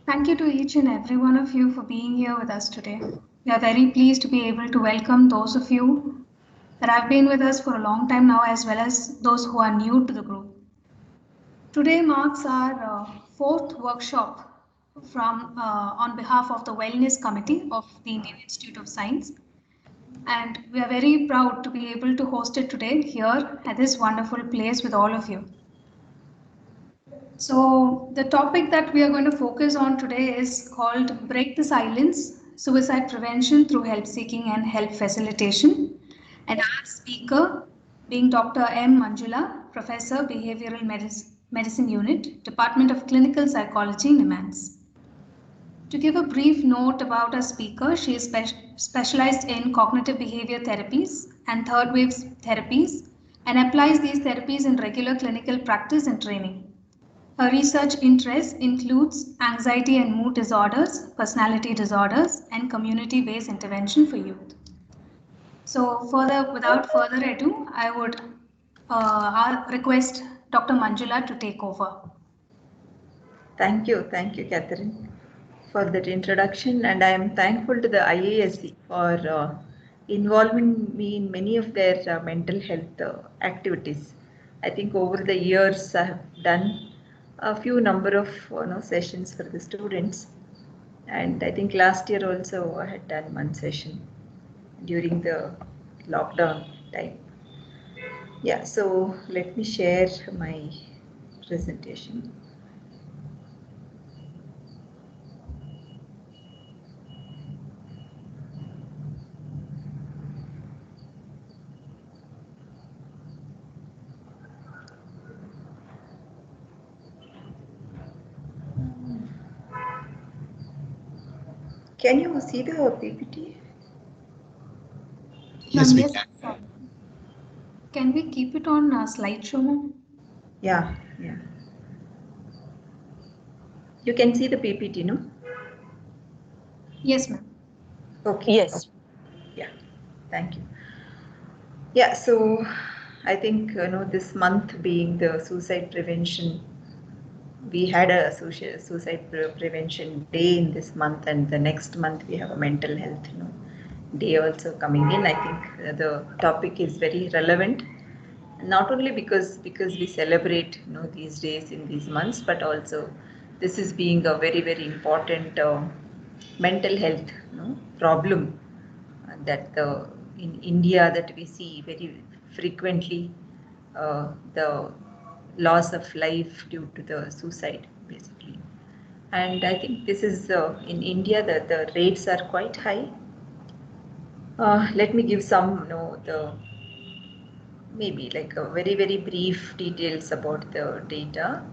Thank you to each and every one of you for being here with us today. We are very pleased to be able to welcome those of you that have been with us for a long time now, as well as those who are new to the group. Today marks our fourth workshop on behalf of the Wellness Committee of the Indian Institute of Science. And we are very proud to be able to host it today here at this wonderful place with all of you. So the topic that we are going to focus on today is called Break the Silence, Suicide Prevention through Help Seeking and Help Facilitation. And our speaker being Dr. M. Manjula, Professor, Behavioral Medicine Unit, Department of Clinical Psychology, NIMANS. To give a brief note about our speaker, she is specialized in cognitive behavior therapies and third wave therapies and applies these therapies in regular clinical practice and training. Her research interests includes anxiety and mood disorders, personality disorders, and community-based intervention for youth. So without further ado, I would request Dr. Manjula to take over. Thank you, Catherine, for that introduction, and I am thankful to the IASC for involving me in many of their mental health activities. I think over the years I have done a few number of sessions for the students, and I think last year also I had done one session during the lockdown time. Yeah, so let me share my presentation. Can you see the PPT? Yes, we can. Can we keep it on slideshow, ma'am? Yeah. You can see the PPT, no? Yes, ma'am. Okay. Yes. Yeah. Thank you. Yeah. So I think this month being the suicide prevention, we had a suicide prevention day in this month, and the next month we have a mental health day also coming in. I think the topic is very relevant, not only because we celebrate these days in these months, but also this is being a very very important mental health problem that in India that we see very frequently, the loss of life due to the suicide basically. And I think this is in India the rates are quite high. Let me give some the maybe like a very very brief details about the data.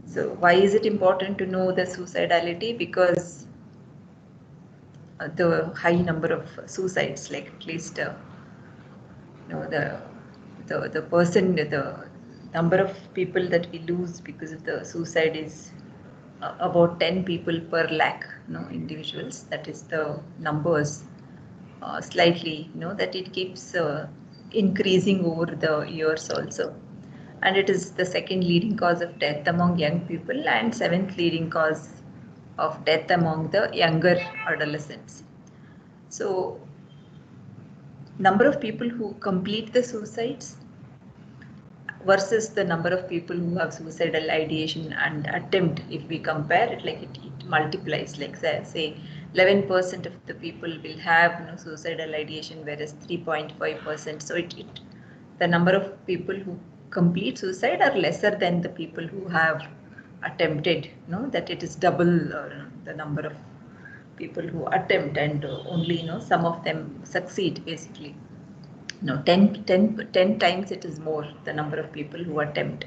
So why is it important to know the suicidality? Because the high number of suicides, like at least the number of people that we lose because of the suicide is about 10 people per lakh individuals. That is the numbers. Slightly that it keeps increasing over the years also, and it is the second leading cause of death among young people and seventh leading cause of death among the younger adolescents. So number of people who complete the suicides versus the number of people who have suicidal ideation and attempt, if we compare it, like it multiplies, like say 11% of the people will have suicidal ideation, whereas 3.5%. So the number of people who complete suicide are lesser than the people who have attempted, that it is double the number of people who attempt, and only some of them succeed basically. 10 times it is more the number of people who attempt.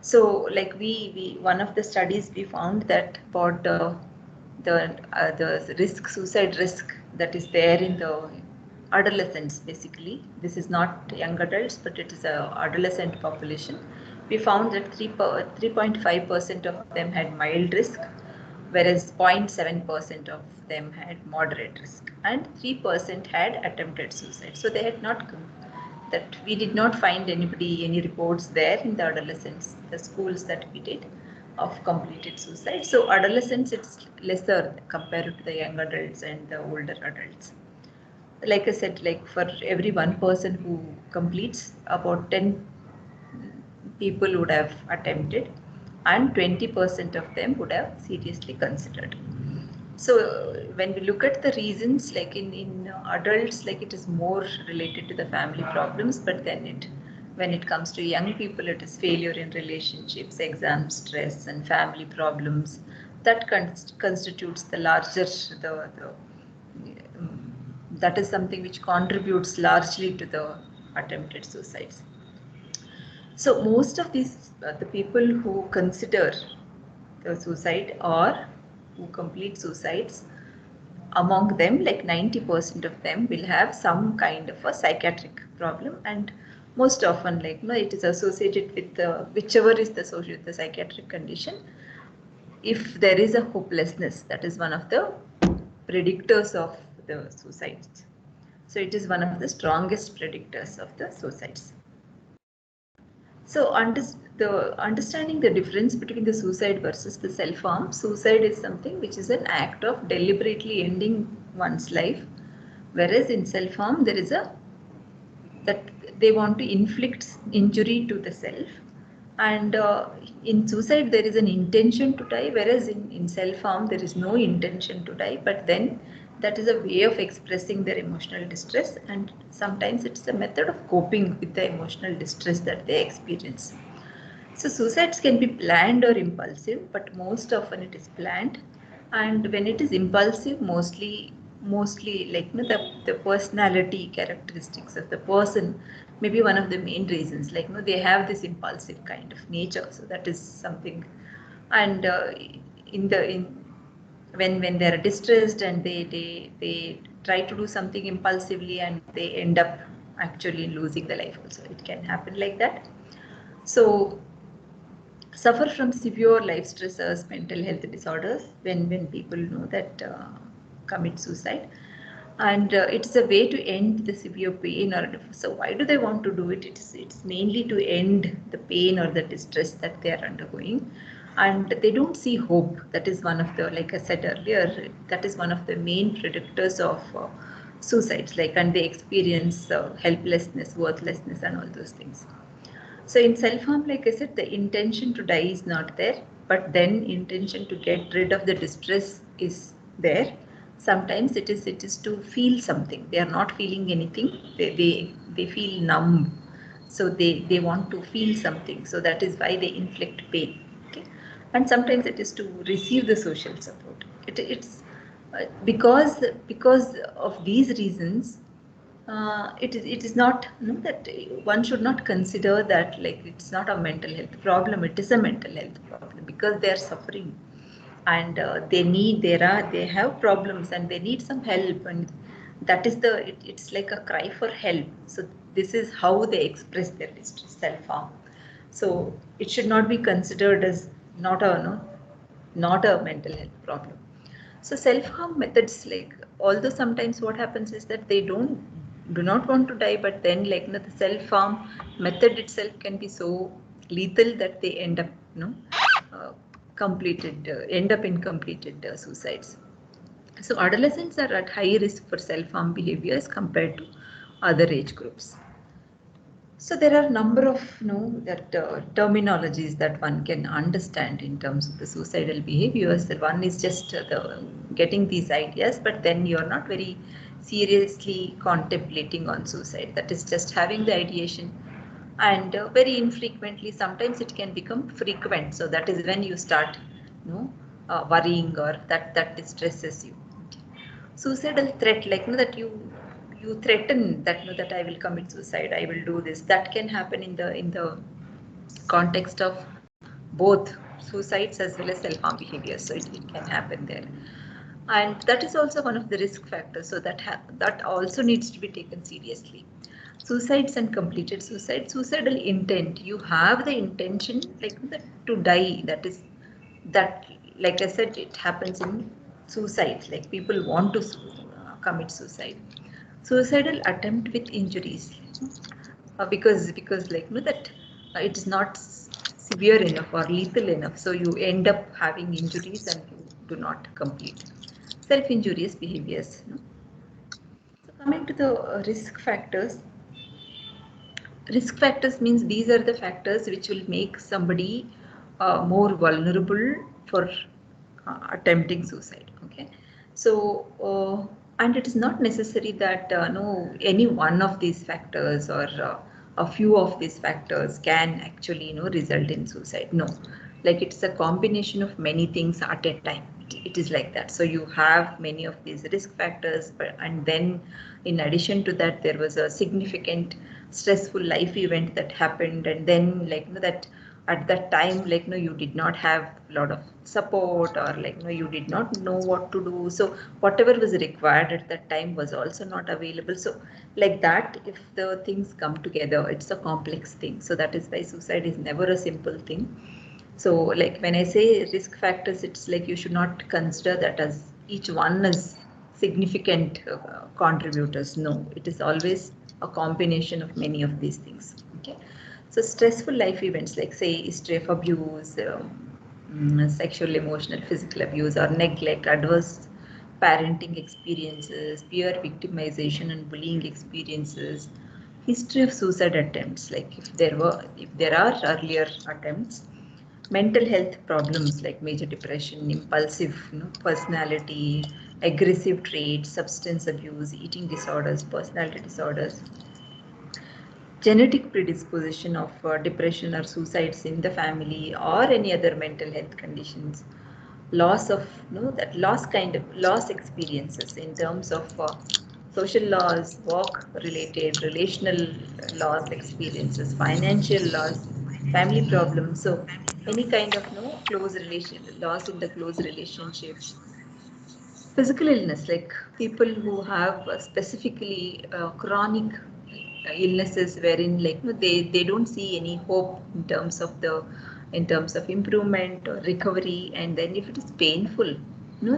So like we one of the studies we found that about the suicide risk that is there in the adolescents basically. This is not young adults, but it is a adolescent population. We found that 3.5% of them had mild risk, whereas 0.7% of them had moderate risk, and 3% had attempted suicide. So they had not we did not find any reports there in the adolescents, the schools that we did. of completed suicide. So adolescents, it's lesser compared to the young adults and the older adults. Like I said, like for every one person who completes, about 10 people would have attempted, and 20% of them would have seriously considered. So when we look at the reasons, like in adults, like it is more related to the family problems, but then when it comes to young people, it is failure in relationships, exam stress, and family problems that constitutes the larger that is something which contributes largely to the attempted suicides. So most of these the people who consider the suicide or who complete suicides, among them like 90% of them will have some kind of a psychiatric problem, and most often like it is associated with whichever is the psychiatric condition. If there is a hopelessness, that is one of the predictors of the suicides. So it is one of the strongest predictors of the suicides. So understanding the difference between the suicide versus the self-harm. Suicide is something which is an act of deliberately ending one's life, whereas in self-harm there is that they want to inflict injury to the self, and in suicide there is an intention to die, whereas in self-harm there is no intention to die, but then that is a way of expressing their emotional distress, and sometimes it's a method of coping with the emotional distress that they experience. So suicides can be planned or impulsive, but most often it is planned. And when it is impulsive, mostly like the personality characteristics of the person may be one of the main reasons. Like they have this impulsive kind of nature, so that is something. And in when they are distressed and they try to do something impulsively and they end up actually losing the life also. It can happen like that. So suffer from severe life stressors, mental health disorders when people know that commit suicide. And it's a way to end the severe pain. Or so why do they want to do it? It's mainly to end the pain or the distress that they are undergoing, and they don't see hope. That is one of the, like I said earlier, that is one of the main predictors of suicides. Like, and they experience helplessness, worthlessness, and all those things. So in self-harm, like I said, the intention to die is not there, but then intention to get rid of the distress is there. Sometimes it is to feel something. They are not feeling anything. They feel numb. So they want to feel something. So that is why they inflict pain. Okay. And sometimes it is to receive the social support. It's because of these reasons, it is not, that one should not consider that like it's not a mental health problem. It is a mental health problem because they are suffering, and they have problems and they need some help, and that is it's like a cry for help. So this is how they express their distress, self-harm. So it should not be considered as not a no, not a mental health problem. So self-harm methods, like although sometimes what happens is that they do not want to die, but then like the self-harm method itself can be so lethal that they end up uh, end up in completed suicides. So adolescents are at high risk for self-harm behaviors compared to other age groups. So there are a number of that terminologies that one can understand in terms of the suicidal behaviors. That one is just getting these ideas, but then you're not very seriously contemplating on suicide. That is just having the ideation, and very infrequently. Sometimes it can become frequent. So that is when you start, worrying, or that distresses you. Suicidal threat, like that you threaten that that I will commit suicide, I will do this. That can happen in the context of both suicides as well as self-harm behavior. So it can happen there, and that is also one of the risk factors. So that also needs to be taken seriously. Suicides and completed suicide. Suicidal intent, you have the intention like that to die. That like I said, it happens in suicides, like people want to commit suicide. Suicidal attempt with injuries, because like that it is not severe enough or lethal enough, so you end up having injuries and you do not complete. Self-injurious behaviors. So coming to the risk factors means these are the factors which will make somebody more vulnerable for attempting suicide. Okay, so and it is not necessary that no any one of these factors or a few of these factors can actually result in suicide. No, like it's a combination of many things at a time. It is like that. So you have many of these risk factors, and then in addition to that, there was a significant stressful life event that happened, and then that at that time you did not have a lot of support, or you did not know what to do. So whatever was required at that time was also not available. So like that, if the things come together, it's a complex thing. So that is why suicide is never a simple thing. So like when I say risk factors, it's like you should not consider that as each one as significant contributors. No, it is always a combination of many of these things. Okay, so stressful life events like say history of abuse, sexual, emotional, physical abuse or neglect, adverse parenting experiences, peer victimization and bullying experiences, history of suicide attempts, like if there are earlier attempts, mental health problems like major depression, impulsive personality, aggressive traits, substance abuse, eating disorders, personality disorders, genetic predisposition of depression or suicides in the family or any other mental health conditions, loss of that loss experiences in terms of social loss, work related, relational loss experiences, financial loss, family problems. So any kind of close relation loss in the close relationships, physical illness like people who have specifically chronic illnesses wherein they don't see any hope in terms of improvement or recovery, and then if it is painful,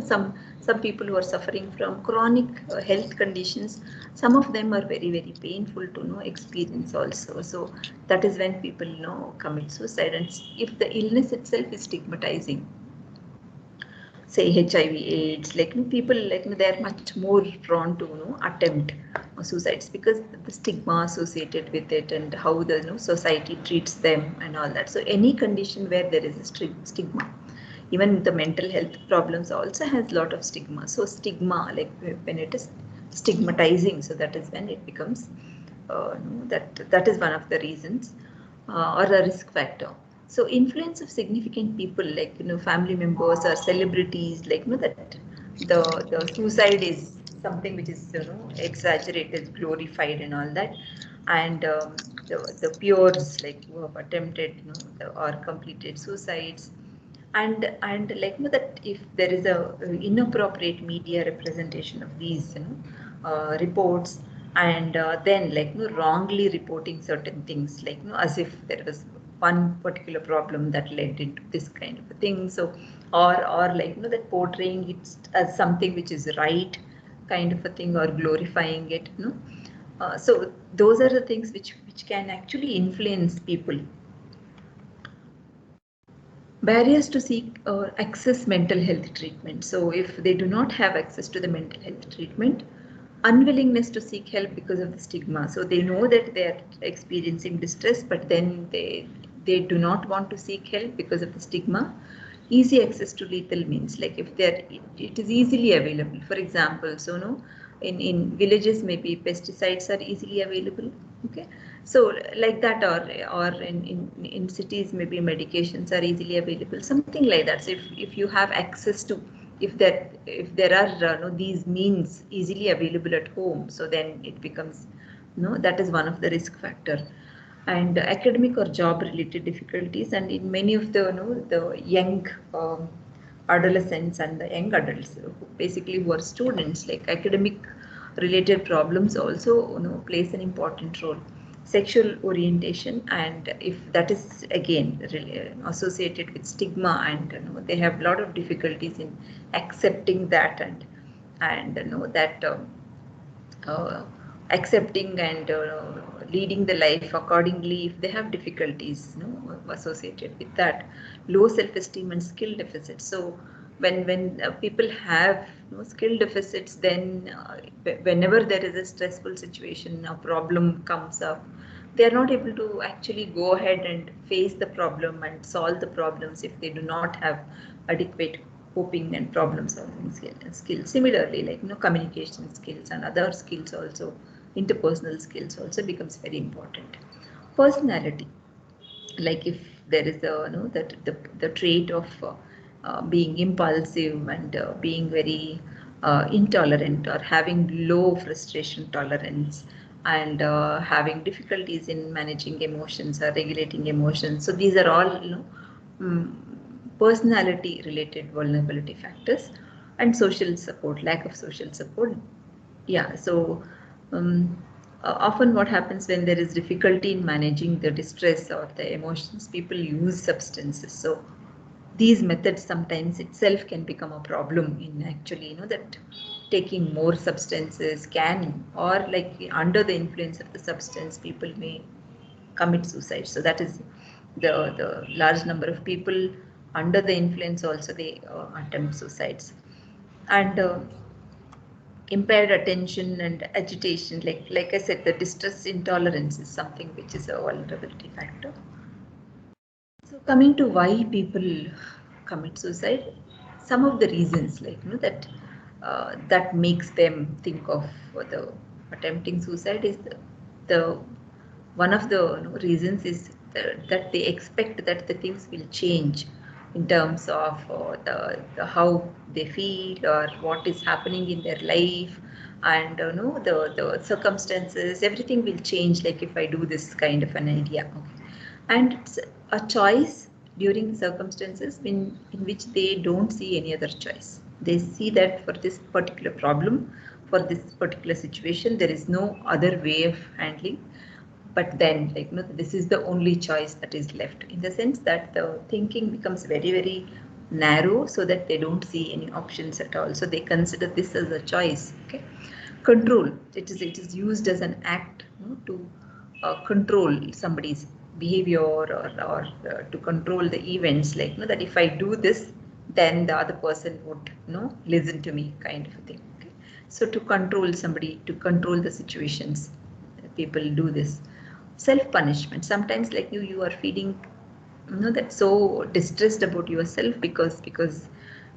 some people who are suffering from chronic health conditions, some of them are very very painful to experience also. So that is when people commit suicide. And if the illness itself is stigmatizing, say HIV, AIDS, people they're much more prone to attempt suicides because the stigma associated with it and how the society treats them and all that. So any condition where there is a stigma, even the mental health problems also has a lot of stigma. So stigma, like when it is stigmatizing, so that is when it becomes that is one of the reasons or a risk factor. So influence of significant people like family members or celebrities, that the suicide is something which is exaggerated, glorified and all that. And the peers like who have attempted or completed suicides, and that if there is a inappropriate media representation of these reports, and then wrongly reporting certain things as if there was one particular problem that led into this kind of a thing. So or that portraying it as something which is right kind of a thing, or glorifying it, so those are the things which can actually influence people. Barriers to seek or access mental health treatment. So if they do not have access to the mental health treatment, unwillingness to seek help because of the stigma. So they know that they are experiencing distress, but then they do not want to seek help because of the stigma. Easy access to lethal means, like if it is easily available. For example, so in villages maybe pesticides are easily available. Okay, so like that, or in cities maybe medications are easily available, something like that. So if you have access to, if there are these means easily available at home, so then it becomes that is one of the risk factor. And academic or job related difficulties, and in many of the young adolescents and the young adults who basically who are students, like academic related problems also plays an important role. Sexual orientation, and if that is again really associated with stigma, and they have a lot of difficulties in accepting that, and that uh, accepting and leading the life accordingly if they have difficulties, associated with that. Low self-esteem and skill deficits. So when people have skill deficits, then whenever there is a stressful situation, a problem comes up, they are not able to actually go ahead and face the problem and solve the problems if they do not have adequate coping and problem solving skills. Similarly, like communication skills and other skills also, interpersonal skills also becomes very important. Personality, like if there is that the trait of being impulsive and being very intolerant, or having low frustration tolerance, and having difficulties in managing emotions or regulating emotions. So these are all mm, personality related vulnerability factors. And social support, lack of social support. Yeah, so um, often what happens when there is difficulty in managing the distress or the emotions, people use substances. So these methods sometimes itself can become a problem in actually, that taking more substances can, or like under the influence of the substance, people may commit suicide. So that is the large number of people under the influence also, they attempt suicides. And impaired attention and agitation, like I said, the distress intolerance is something which is a vulnerability factor. So coming to why people commit suicide, some of the reasons, like that makes them think of the attempting suicide is the one of the reasons is that they expect that the things will change in terms of the how they feel or what is happening in their life, and the circumstances, everything will change, like if I do this kind of an idea. Okay. And it's a choice during circumstances in which they don't see any other choice. They see that for this particular problem, for this particular situation, there is no other way of handling. But then, like, this is the only choice that is left, in the sense that the thinking becomes very, very narrow, so that they don't see any options at all. So they consider this as a choice. Okay. Control, it is used as an act to control somebody's behavior, or to control the events, like that if I do this, then the other person would listen to me, kind of a thing. Okay. So to control somebody, to control the situations, people do this. Self punishment, sometimes like you are feeling that so distressed about yourself because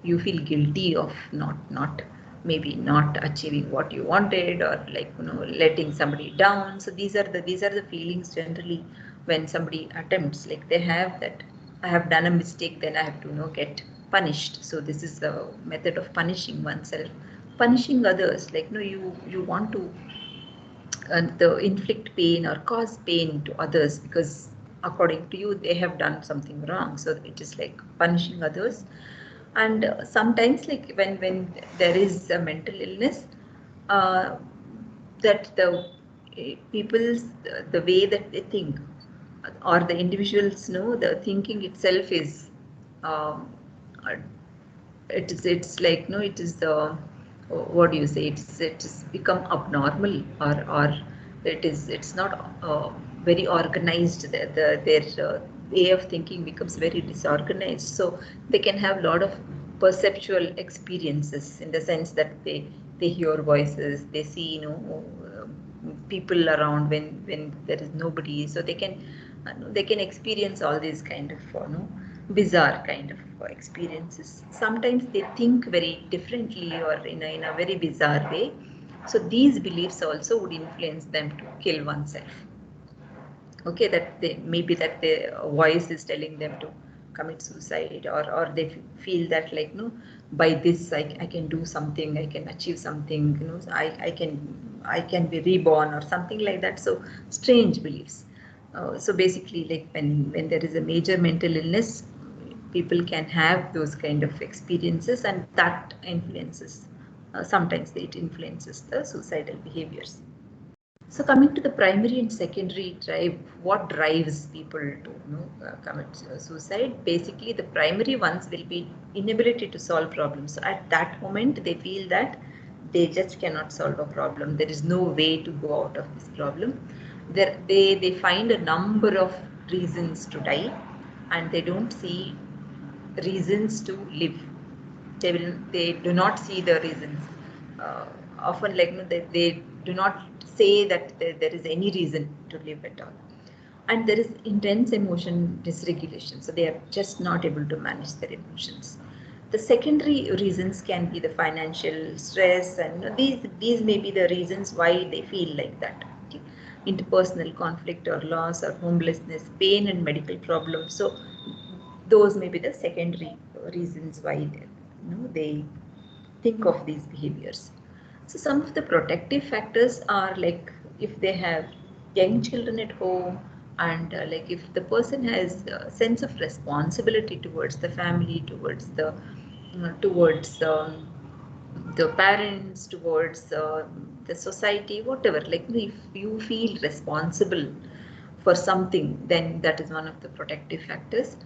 you feel guilty of not maybe not achieving what you wanted, or like letting somebody down. So these are the feelings generally when somebody attempts, like they have that I have done a mistake, then I have to get punished. So this is the method of punishing oneself. Punishing others, like you want to the inflict pain or cause pain to others, because according to you they have done something wrong. So it is like punishing others. And sometimes, like when there is a mental illness, uh, that the people's the way that they think, or the individuals know, the thinking itself is um, uh, it's like it is the what do you say, it's become abnormal, or it's not very organized. Their way of thinking becomes very disorganized, so they can have a lot of perceptual experiences, in the sense that they hear voices, they see people around when there is nobody, so they can experience all these kind of bizarre kind of experiences. Sometimes they think very differently, or in a very bizarre way. So these beliefs also would influence them to kill oneself. Okay, that they maybe that the voice is telling them to commit suicide, or they feel that, like by this I can do something, I can achieve something, I can be reborn, or something like that. So strange beliefs. So basically, like when there is a major mental illness, people can have those kind of experiences, and that influences, sometimes it influences the suicidal behaviors. So coming to the primary and secondary drive, what drives people to commit suicide? Basically, the primary ones will be inability to solve problems. So at that moment, they feel that they just cannot solve a problem. There is no way to go out of this problem. They find a number of reasons to die, and they don't see reasons to live. They do not see the reasons. Often, like, they do not say that there is any reason to live at all. And there is intense emotion dysregulation, so they are just not able to manage their emotions. The secondary reasons can be the financial stress, and these may be the reasons why they feel like that. Okay? Interpersonal conflict or loss or homelessness, pain and medical problems. So those may be the secondary reasons why they think of these behaviors. So some of the protective factors are like if they have young children at home, and like if the person has a sense of responsibility towards the family, towards the parents, towards the society, whatever. Like if you feel responsible for something, then that is one of the protective factors.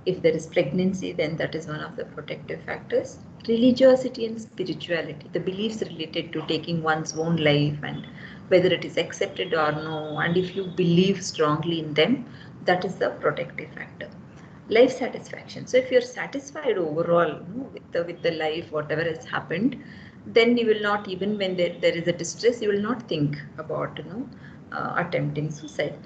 If there is pregnancy, then that is one of the protective factors. Religiosity and spirituality, the beliefs related to taking one's own life and whether it is accepted or no, and if you believe strongly in them, that is the protective factor. Life satisfaction. So if you're satisfied overall with the life, whatever has happened, then you will not, even when there is a distress, you will not think about attempting suicide.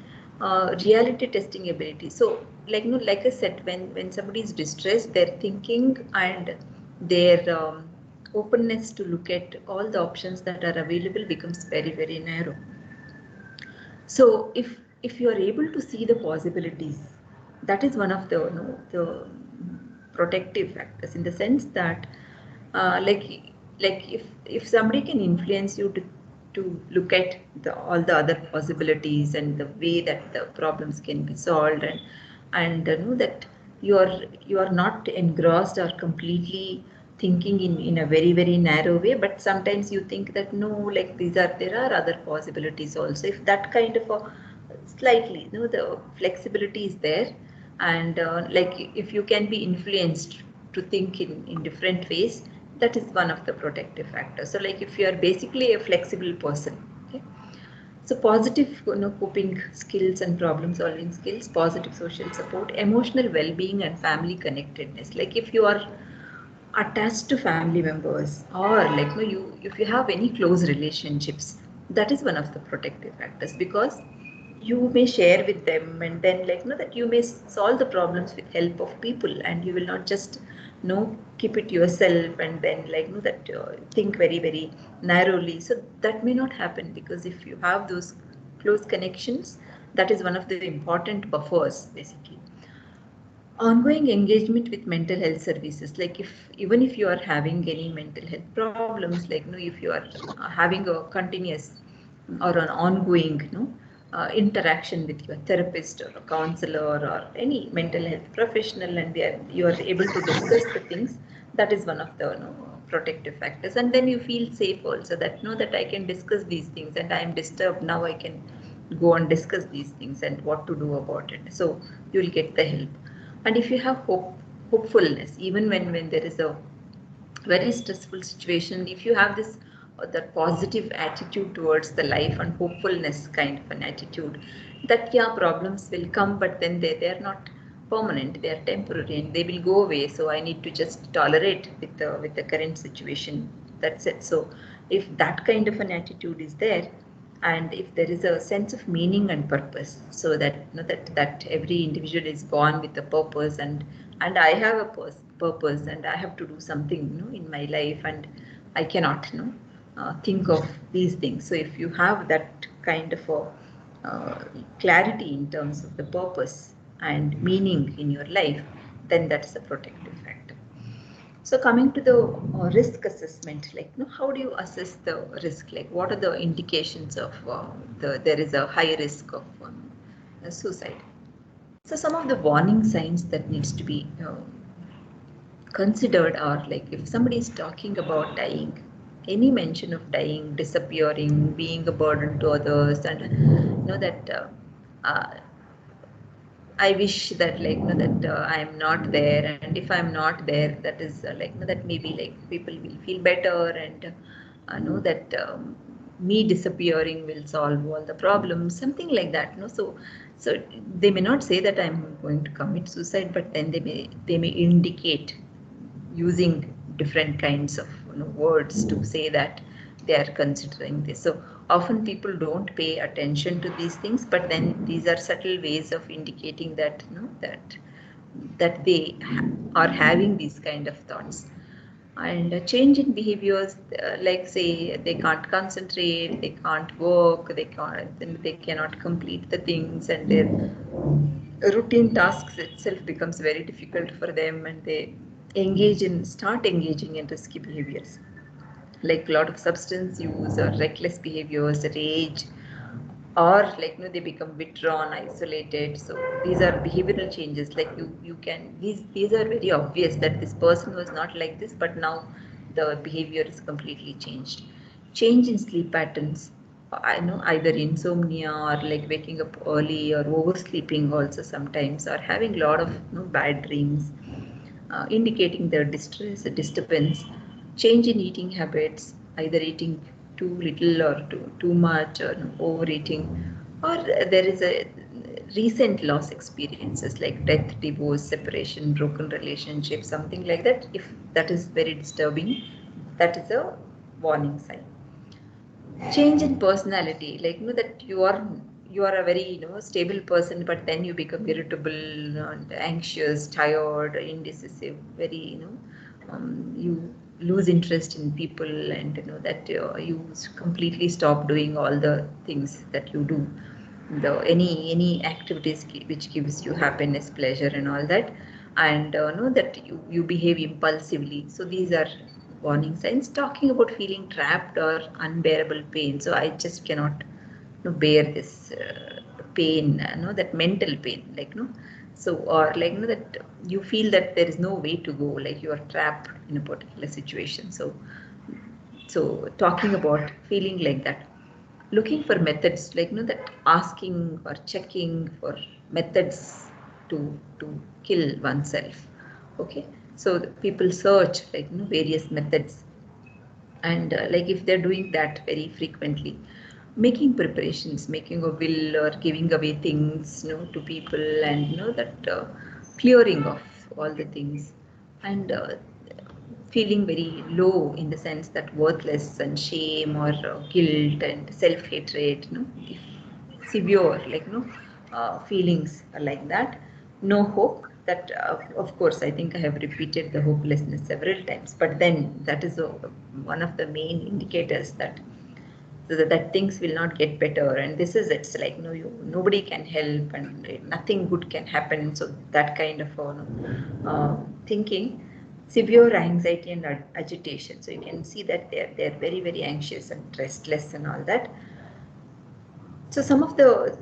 Reality testing ability. So like I said, when somebody is distressed, their thinking and their openness to look at all the options that are available becomes very, very narrow. So if you are able to see the possibilities, that is one of the protective factors, in the sense that like if somebody can influence you to look at all the other possibilities and the way that the problems can be solved, and know that you are not engrossed or completely thinking in a very, very narrow way, but sometimes you think that no, like there are other possibilities also. If that kind of a slightly, the flexibility is there, and like if you can be influenced to think in different ways, that is one of the protective factors. So like if you are basically a flexible person, okay, so positive coping skills and problem solving skills, positive social support, emotional well-being and family connectedness. Like if you are attached to family members, or like you if you have any close relationships, that is one of the protective factors, because you may share with them, and then that you may solve the problems with help of people, and you will not just keep it yourself, and then that think very, very narrowly. So that may not happen, because if you have those close connections, that is one of the important buffers basically. Ongoing engagement with mental health services, like even if you are having any mental health problems, if you are having a continuous or an ongoing interaction with your therapist or a counselor or any mental health professional, and you are able to discuss the things, that is one of the protective factors. And then you feel safe also, that that I can discuss these things, and I am disturbed now, I can go and discuss these things and what to do about it. So you will get the help. And if you have hopefulness, even when there is a very stressful situation, if you have this that positive attitude towards the life and hopefulness kind of an attitude, that problems will come, but then they are not permanent, they are temporary, and they will go away. So I need to just tolerate with the current situation. That's it. So if that kind of an attitude is there, and if there is a sense of meaning and purpose, so that that every individual is born with a purpose, and I have a purpose, and I have to do something in my life, and I cannot think of these things. So if you have that kind of a clarity in terms of the purpose and meaning in your life, then that's a protective factor. So coming to the risk assessment, how do you assess the risk? Like what are the indications of there is a high risk of suicide? So some of the warning signs that needs to be considered are, like if somebody is talking about dying, any mention of dying, disappearing, being a burden to others, and that I wish that that I am not there, and if I am not there, that is that maybe people will feel better, and I know that me disappearing will solve all the problems, something like that. No, so they may not say that I'm going to commit suicide, but then they may indicate using different kinds of words to say that they are considering this. So often people don't pay attention to these things, but then these are subtle ways of indicating that that they are having these kind of thoughts. And a change in behaviors, like say they can't concentrate, they can't work, they cannot complete the things, and their routine tasks itself becomes very difficult for them, and they start engaging in risky behaviors like a lot of substance use or reckless behaviors, rage, or like they become withdrawn, isolated. So these are behavioral changes. Like you can these are very obvious that this person was not like this, but now the behavior is completely changed. Change in sleep patterns, I know, either insomnia or like waking up early or oversleeping also sometimes, or having a lot of bad dreams, indicating their distress, disturbance. Change in eating habits, either eating too little or too much, or overeating, or there is a recent loss experiences like death, divorce, separation, broken relationship, something like that. If that is very disturbing, that is a warning sign. Change in personality, like that you are a very stable person, but then you become irritable and anxious, tired, indecisive, very you lose interest in people, and that you completely stop doing all the things that you do, the any activities which gives you happiness, pleasure, and all that, and know that you behave impulsively. So these are warning signs. Talking about feeling trapped or unbearable pain, so I just cannot bear this pain, that mental pain, like so, or like that you feel that there is no way to go, like you are trapped in a particular situation. So talking about feeling like that, looking for methods, like that asking or checking for methods to kill oneself. Okay, so people search like various methods, and like if they're doing that very frequently, making preparations, making a will, or giving away things to people, and that clearing of all the things, and feeling very low in the sense that worthless, and shame, or guilt and self-hatred, if severe, like feelings are like that. No hope, that of course I think I have repeated the hopelessness several times, but then that is one of the main indicators that that things will not get better, and this is it's like nobody can help, and nothing good can happen. So that kind of thinking, severe anxiety and agitation. So you can see that they're very, very anxious and restless and all that. So some of those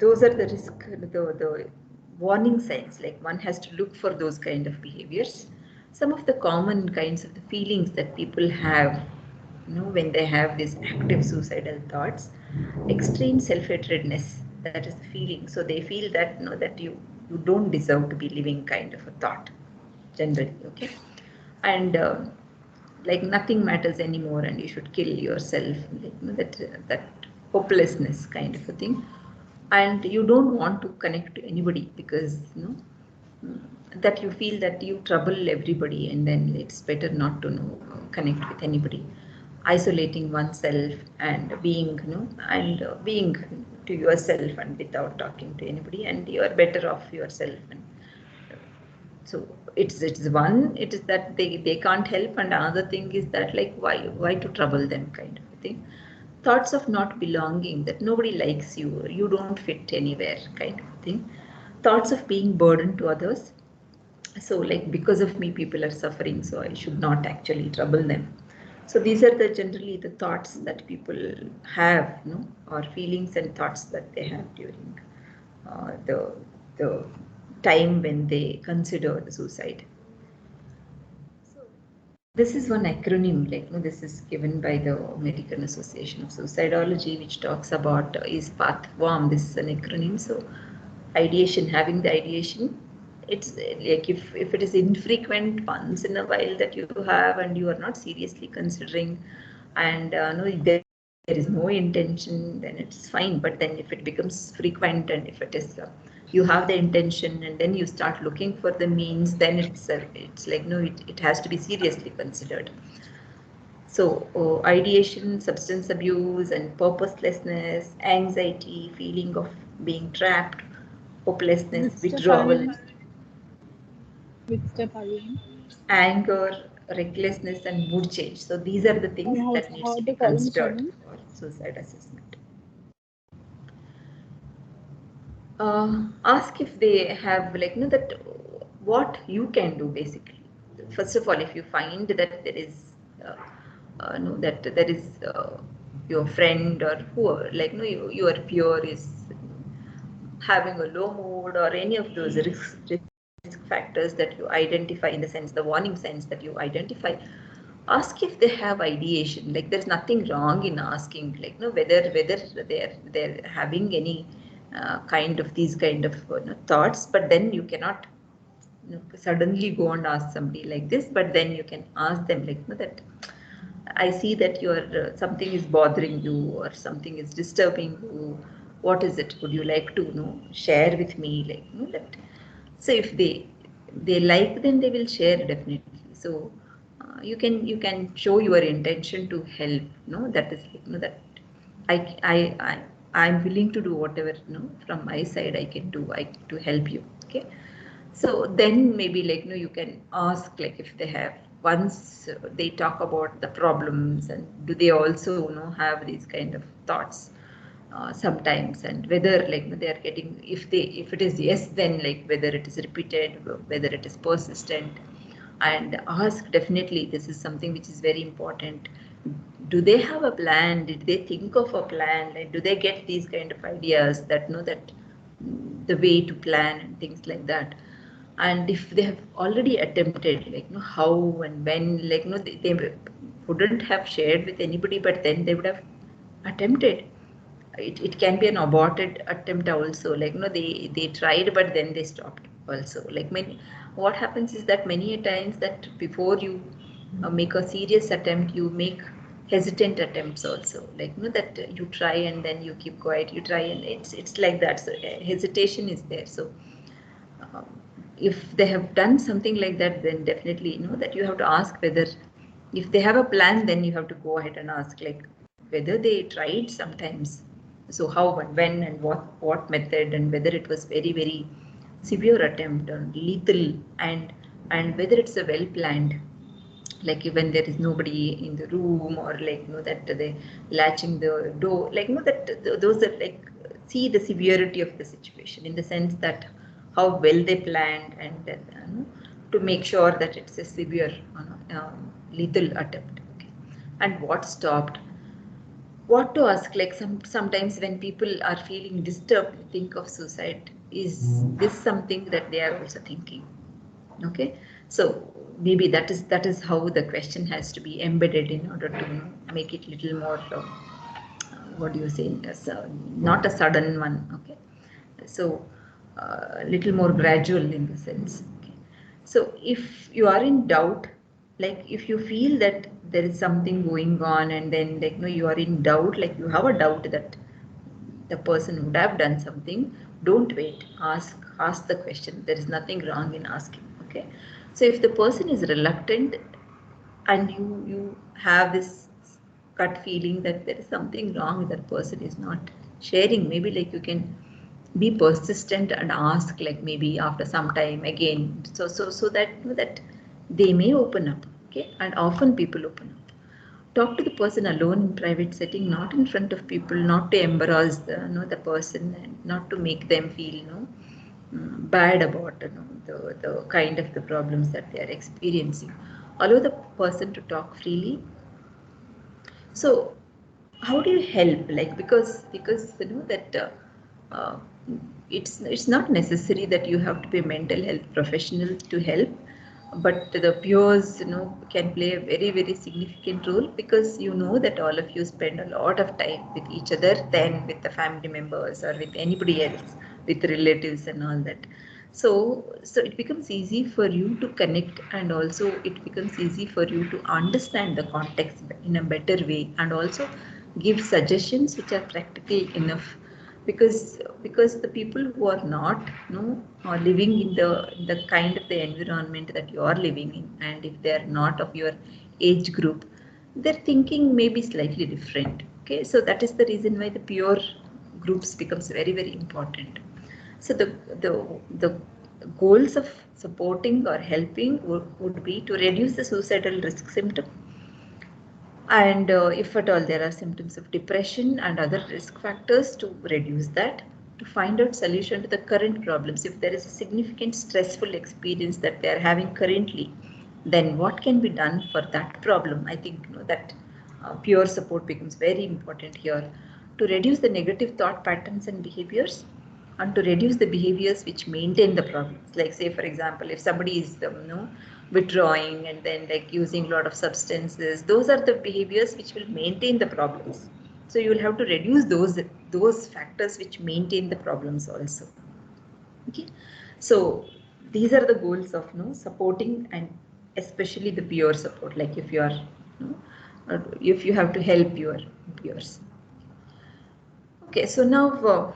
are the risk, the warning signs, like one has to look for those kind of behaviors. Some of the common kinds of the feelings that people have, when they have these active suicidal thoughts: extreme self-hatredness, that is the feeling. So they feel that that you don't deserve to be living, kind of a thought generally. Okay, and like nothing matters anymore and you should kill yourself, like, that hopelessness kind of a thing. And you don't want to connect to anybody because that you feel that you trouble everybody, and then it's better not to connect with anybody, isolating oneself and being and being to yourself and without talking to anybody, and you are better off yourself. And so it's one, it is that they can't help, and another thing is that like why to trouble them, kind of a thing. Thoughts of not belonging, that nobody likes you, you don't fit anywhere, kind of thing. Thoughts of being burden to others, so like because of me people are suffering, so I should not actually trouble them. So these are the generally the thoughts that people have, or feelings and thoughts that they have during the time when they consider the suicide. So this is one acronym, like this is given by the American Association of Suicidology, which talks about is path warm. This is an acronym. So ideation, having the ideation, it's like if it is infrequent, once in a while that you have and you are not seriously considering, and no, there is no intention, then it's fine. But then if it becomes frequent, and if it is you have the intention and then you start looking for the means, then it's like no, it has to be seriously considered. So ideation, substance abuse, and purposelessness, anxiety, feeling of being trapped, hopelessness, Which step are withdrawal, you in? Which step are you in? anger, recklessness, and mood change. So these are the things And that needs how to to be call in considered children? for suicide assessment. Ask if they have like that what you can do basically. First of all, if you find that there is no, that there is your friend or whoever, like no, your peer is having a low mood or any of those risk factors that you identify, in the sense the warning signs that you identify, ask if they have ideation. Like there's nothing wrong in asking, like no, whether they're having any kind of these kind of thoughts. But then you cannot suddenly go and ask somebody like this, but then you can ask them like that I see that your something is bothering you or something is disturbing you. What is it? Would you like to share with me? Like that. So if they like, then they will share definitely. So you can show your intention to help. That is like that I I I I'm willing to do whatever from my side I can do to help you. Okay. So then maybe like you can ask like if they have, once they talk about the problems, and do they also have these kind of thoughts sometimes, and whether like they are getting, if it is yes, then like whether it is repeated, whether it is persistent. And ask, definitely this is something which is very important, do they have a plan? Did they think of a plan? Like do they get these kind of ideas that that the way to plan and things like that? And if they have already attempted, like how and when, like they wouldn't have shared with anybody, but then they would have attempted. It can be an aborted attempt also, like they tried but then they stopped also. Like many, what happens is that many a times that before you make a serious attempt, you make hesitant attempts also, like that you try and then you keep quiet, you try and it's like that. So hesitation is there. So um, if they have done something like that, then definitely that you have to ask whether, if they have a plan, then you have to go ahead and ask like whether they tried sometimes. So how and when and what method, and whether it was very very severe attempt or lethal, and whether it's a well planned, like when there is nobody in the room, or like that they latching the door, like that those are like, see the severity of the situation, in the sense that how well they planned, and then to make sure that it's a severe lethal attempt. Okay. And what stopped, what to ask, like sometimes when people are feeling disturbed, think of suicide, is this something that they are also thinking? Okay. So maybe that is how the question has to be embedded in order to make it little more what do you say, not a sudden one. Okay. So little more gradual in the sense. Okay. So if you are in doubt, like if you feel that there is something going on, and then like you are in doubt, like you have a doubt that the person would have done something, don't wait, ask the question. There is nothing wrong in asking. Okay. So if the person is reluctant, and you have this gut feeling that there is something wrong, that person is not sharing, maybe like you can be persistent and ask, like maybe after some time again, so that they may open up. Okay. And often people open up. Talk to the person alone in private setting, not in front of people, not to embarrass the person, and not to make them feel bad about the kind of the problems that they are experiencing. Allow the person to talk freely. So how do you help, like because that uh, it's not necessary that you have to be a mental health professional to help, but the peers can play a very very significant role, because that all of you spend a lot of time with each other than with the family members or with anybody else, with relatives and all that. So it becomes easy for you to connect, and also it becomes easy for you to understand the context in a better way, and also give suggestions which are practical enough, because the people who are not are living in the kind of the environment that you are living in, and if they are not of your age group, their thinking may be slightly different. Okay, so that is the reason why the peer groups becomes very, very important. So the goals of supporting or helping would be to reduce the suicidal risk symptom, and if at all there are symptoms of depression and other risk factors, to reduce that, to find out solution to the current problems. If there is a significant stressful experience that they are having currently, then what can be done for that problem? I think that peer support becomes very important here, to reduce the negative thought patterns and behaviors, and to reduce the behaviors which maintain the problems. Like, say for example, if somebody is withdrawing and then like using a lot of substances, those are the behaviors which will maintain the problems. So you will have to reduce those factors which maintain the problems also. Okay, so these are the goals of supporting, and especially the peer support, like if you are if you have to help your peers. Okay, so now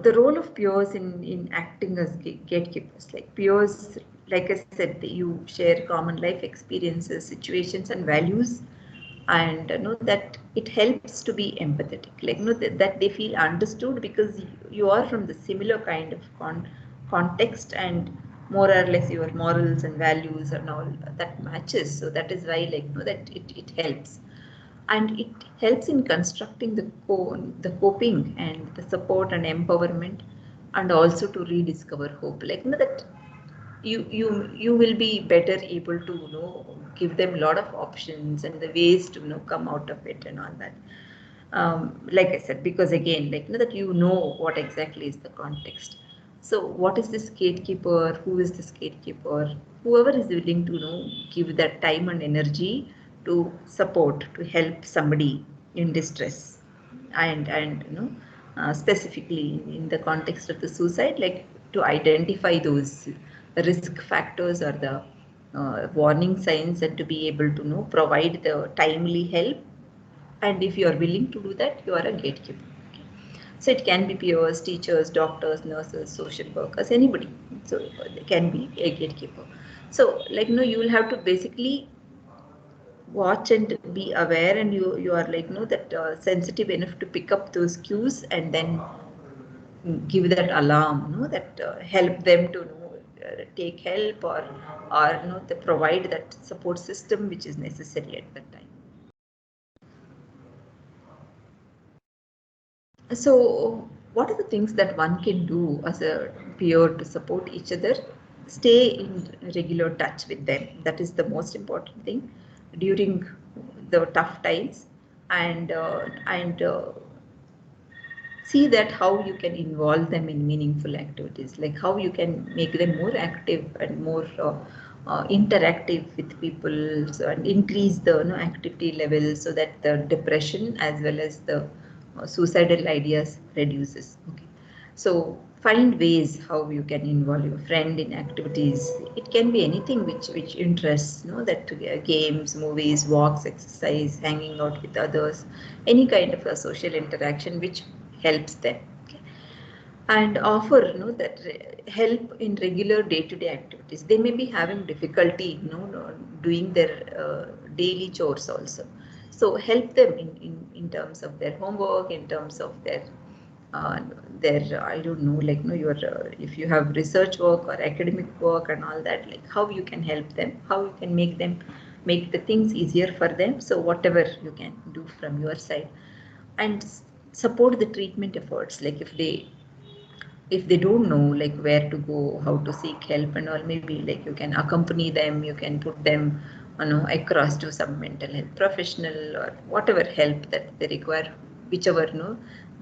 the role of peers in acting as gatekeepers. Like peers, like I said, you share common life experiences, situations, and values, and know that it helps to be empathetic. Like that they feel understood, because you are from the similar kind of context, and more or less your morals and values and all that matches. So that is why, like that it helps. And it helps in constructing the coping and the support and empowerment, and also to rediscover hope. Like that you will be better able to give them a lot of options and the ways to come out of it and all that. Like I said, because again, like that what exactly is the context. So what is this gatekeeper? Who is this gatekeeper? Whoever is willing to give that time and energy to support, to help somebody in distress, and specifically in the context of the suicide, like to identify those risk factors or the warning signs, and to be able to provide the timely help. And if you are willing to do that, you are a gatekeeper. Okay. So it can be peers, teachers, doctors, nurses, social workers, anybody. So they can be a gatekeeper. So like you will have to basically watch and be aware, and you are like that sensitive enough to pick up those cues, and then give that alarm, that help them to take help, or to provide that support system which is necessary at that time. So what are the things that one can do as a peer to support each other? Stay in regular touch with them. That is the most important thing during the tough times, and see that how you can involve them in meaningful activities, like how you can make them more active and more interactive with people, so, and increase the activity level, so that the depression as well as the suicidal ideas reduces. Okay, so find ways how you can involve your friend in activities. It can be anything which interests, that games, movies, walks, exercise, hanging out with others, any kind of a social interaction which helps them. Okay. And offer that help in regular day-to-day activities. They may be having difficulty doing their daily chores also, so help them in terms of their homework, in terms of their I don't know, like your if you have research work or academic work and all that, like how you can help them, how you can make the things easier for them. So whatever you can do from your side, and support the treatment efforts. Like if they don't know like where to go, how to seek help and all, maybe like you can accompany them, you can put them across to some mental health professional, or whatever help that they require, whichever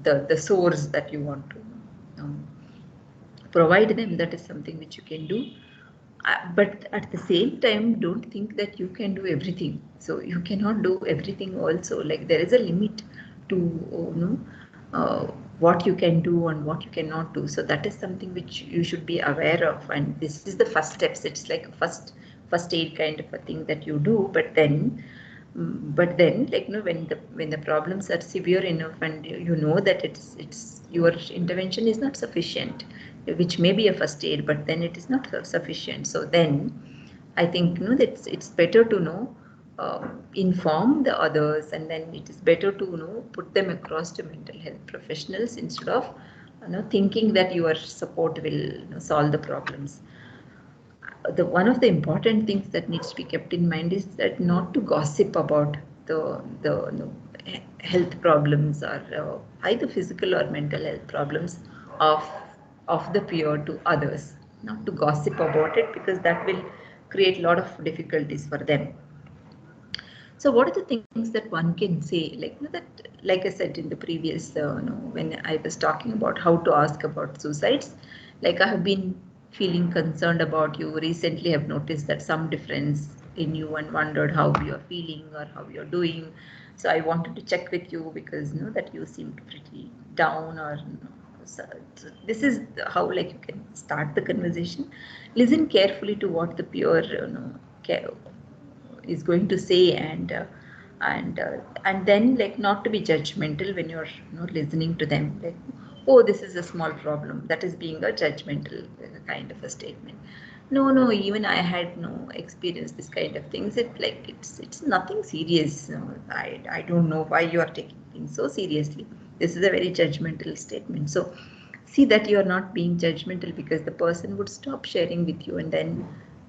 the source that you want to provide them. That is something which you can do. But at the same time, don't think that you can do everything. So you cannot do everything also. Like there is a limit to what you can do and what you cannot do. So that is something which you should be aware of, and this is the first steps. It's like a first aid kind of a thing that you do. But then like when the problems are severe enough and you know that it's your intervention is not sufficient, which may be a first aid, but then it is not sufficient. So then I think that it's better to inform the others, and then it is better to put them across to mental health professionals instead of thinking that your support will solve the problems. The one of the important things that needs to be kept in mind is that not to gossip about the health problems, or either physical or mental health problems of the peer to others. Not to gossip about it, because that will create a lot of difficulties for them. So what are the things that one can say, like I said in the previous when I was talking about how to ask about suicides, like I have been feeling concerned about you recently, have noticed that some difference in you and wondered how you're feeling or how you're doing. So I wanted to check with you because that you seemed pretty down, or so this is how like you can start the conversation. Listen carefully to what the peer is going to say, and then like not to be judgmental when you're listening to them, like, oh, this is a small problem, that is being a judgmental kind of a statement. No, even I had no experience this kind of things. It's nothing serious. I don't know why you are taking things so seriously. This is a very judgmental statement. So see that you are not being judgmental, because the person would stop sharing with you, and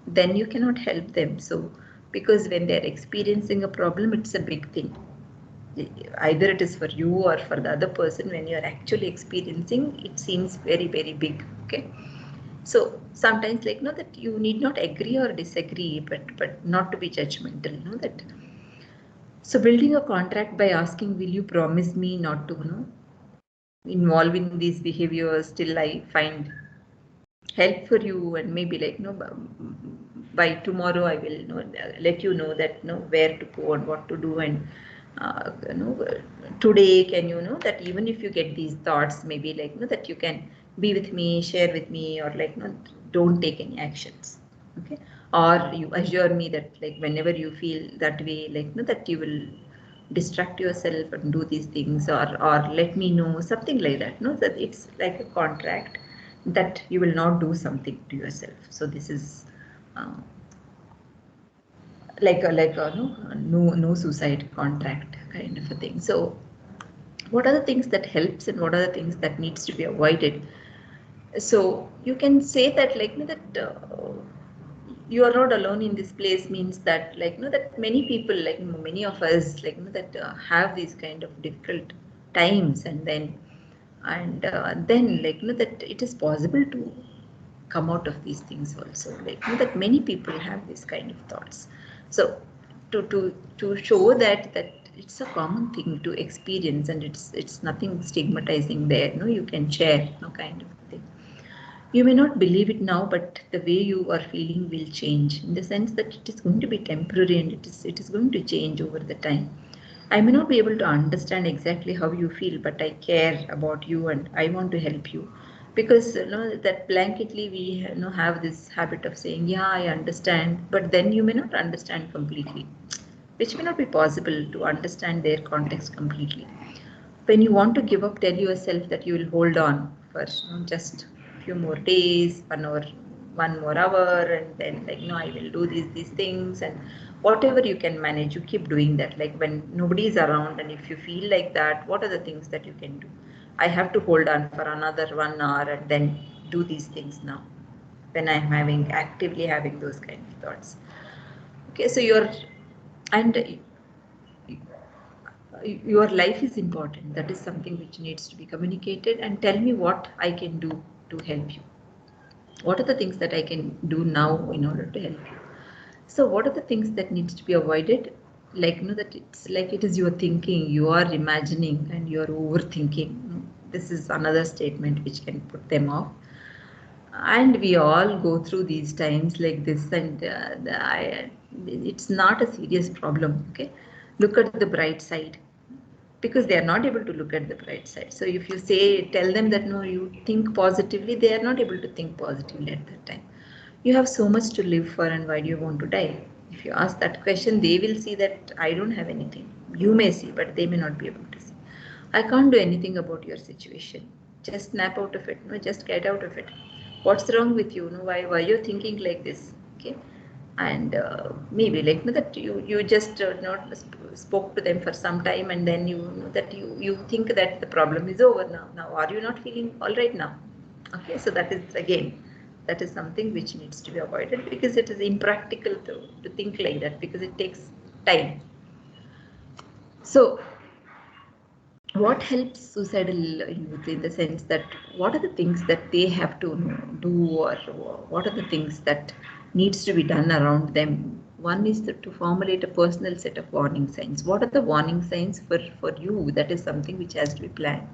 then you cannot help them. So because when they're experiencing a problem, it's a big thing. Either it is for you or for the other person. When you're actually experiencing, it seems very, very big. Okay. So sometimes that you need not agree or disagree, but not to be judgmental. That. So building a contract by asking, will you promise me not to involve in these behaviors till I find help for you, and maybe by tomorrow I will let you know that where to go and what to do, and today can that even if you get these thoughts, maybe that you can be with me, share with me, or don't take any actions. Okay. Or you assure me that whenever you feel that way, that you will distract yourself and do these things, or let me know, something like that. That it's like a contract that you will not do something to yourself. So this is like a no suicide contract kind of a thing. So what are the things that helps and what are the things that needs to be avoided? So you can say that you are not alone in this place, means that that many people, many of us, that have these kind of difficult times, and then that it is possible to come out of these things also, that many people have this kind of thoughts. So to show that it's a common thing to experience, and it's nothing stigmatizing there. You can share kind of thing. You may not believe it now, but the way you are feeling will change, in the sense that it is going to be temporary, and it is going to change over the time. I may not be able to understand exactly how you feel, but I care about you and I want to help you. Because that blanketly we have this habit of saying, yeah, I understand, but then you may not understand completely, which may not be possible to understand their context completely. When you want to give up, tell yourself that you will hold on for just a few more days, 1 more hour, and then I will do these things, and whatever you can manage, you keep doing that. When nobody is around, and if you feel like that, what are the things that you can do? I have to hold on for another 1 hour and then do these things now, when I'm actively having those kind of thoughts. Okay, so your life is important. That is something which needs to be communicated, and tell me what I can do to help you. What are the things that I can do now in order to help you? So what are the things that needs to be avoided? That it's like it is your thinking, you are imagining, and you are overthinking. This is another statement which can put them off. And we all go through these times like this, and it's not a serious problem. Okay, look at the bright side. because they are not able to look at the bright side. So if you tell them that no, you think positively, they are not able to think positively at that time. You have so much to live for, and why do you want to die? If you ask that question, they will see that I don't have anything. You may see, but they may not be able to see. I can't do anything about your situation. Just snap out of it. No, just get out of it. What's wrong with you? No, why you're thinking like this? Okay, and maybe like that you just not spoke to them for some time, and then you know that you think that the problem is over now. Now are you not feeling all right now? Okay, so that is again, that is something which needs to be avoided, because it is impractical to think like that, because it takes time. So what helps suicidal youth, in the sense that what are the things that they have to do, or what are the things that needs to be done around them? One is to formulate a personal set of warning signs. What are the warning signs for you? That is something which has to be planned.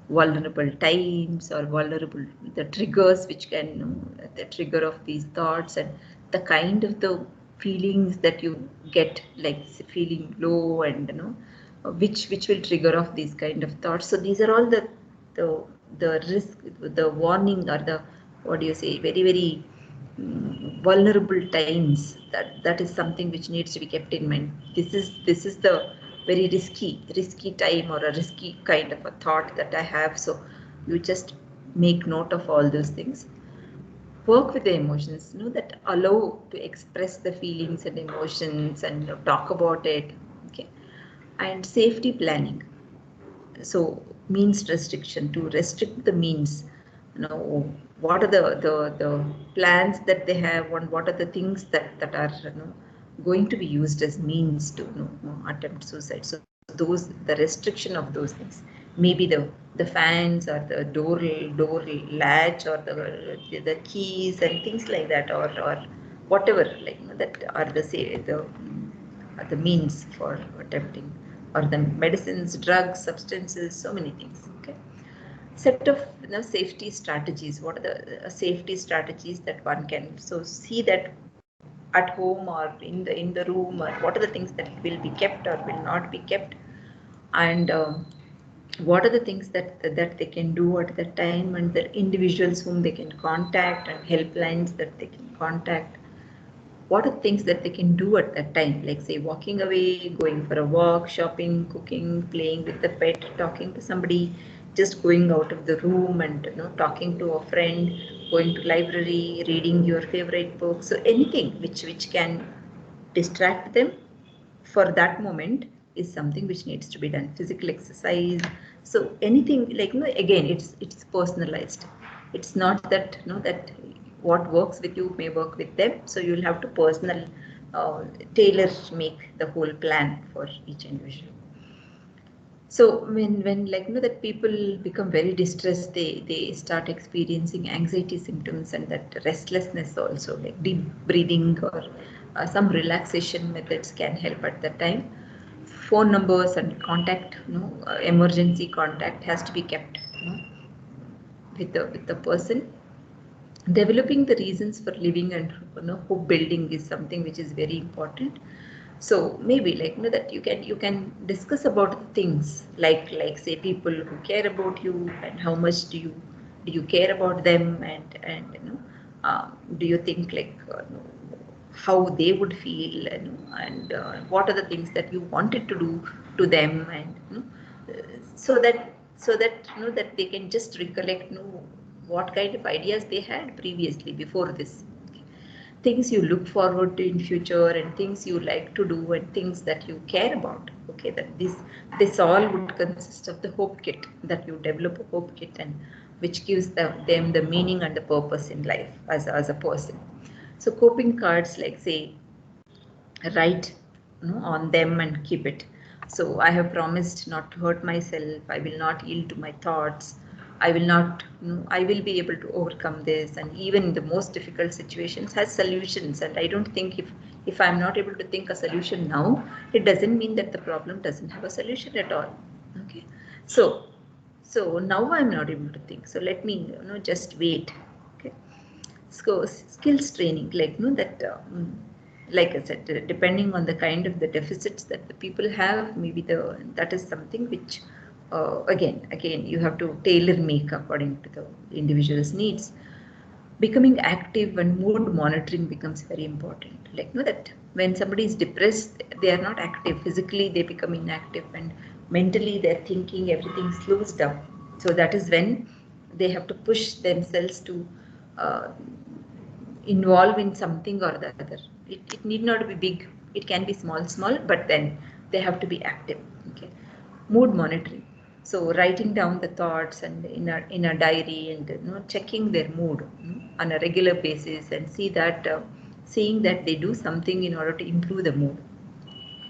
Vulnerable times, or vulnerable, the triggers which can, the trigger of these thoughts, and the kind of the feelings that you get, like feeling low, and which will trigger off these kind of thoughts. So these are all the risk, the warning, or the, what do you say, very very vulnerable times. That is something which needs to be kept in mind. This is the very risky time, or a risky kind of a thought that I have. So you just make note of all those things. Work with the emotions, that allow to express the feelings and emotions, and talk about it. Okay, and safety planning. So means restriction, to restrict the means. What are the plans that they have, and what are the things that are going to be used as means to attempt suicide. So those, the restriction of those things, maybe the fans, or the door latch, or the keys and things like that, or whatever, like that are the means for attempting, or the medicines, drugs, substances, so many things. Okay, set of safety strategies. What are the safety strategies that one can see that at home, or in the room, or what are the things that will be kept or will not be kept, and what are the things that they can do at that time, and the individuals whom they can contact, and helplines that they can contact. What are the things that they can do at that time, like say walking away, going for a walk, shopping, cooking, playing with the pet, talking to somebody, just going out of the room, and talking to a friend, going to library, reading your favorite book. So anything which can distract them for that moment is something which needs to be done. Physical exercise, so anything, like again, it's personalized. It's not that that what works with you may work with them. So you'll have to personal tailor make the whole plan for each individual. So when like that people become very distressed, they start experiencing anxiety symptoms, and that restlessness also, like deep breathing, or some relaxation methods can help at that time. Phone numbers and contact, emergency contact has to be kept with the person. Developing the reasons for living and hope building is something which is very important. So maybe like that you can discuss about the things, like say people who care about you, and how much do you care about them, and do you think like how they would feel, and what are the things that you wanted to do to them, and so that that they can just recollect what kind of ideas they had previously before this. Things you look forward to in future, and things you like to do, and things that you care about. Okay, that this all would consist of the hope kit, that you develop a hope kit, and which gives them the meaning and the purpose in life as a person. So coping cards, like say write on them and keep it. So I have promised not to hurt myself. I will not yield to my thoughts. I will not, I will be able to overcome this. And even the most difficult situations has solutions. And I don't think if I'm not able to think a solution now, it doesn't mean that the problem doesn't have a solution at all. Okay. So now I'm not able to think. So let me, just wait. Okay. So skills training, like, that like I said, depending on the kind of the deficits that the people have, maybe that is something which again you have to tailor make according to the individual's needs. Becoming active and mood monitoring becomes very important. Like, that when somebody is depressed, they are not active physically, they become inactive, and mentally their thinking, everything slows down. So that is when they have to push themselves to uh, involve in something or the other. It need not be big, it can be small, but then they have to be active. Okay. Mood monitoring. So writing down the thoughts and in a diary, and checking their mood on a regular basis, and seeing that they do something in order to improve the mood.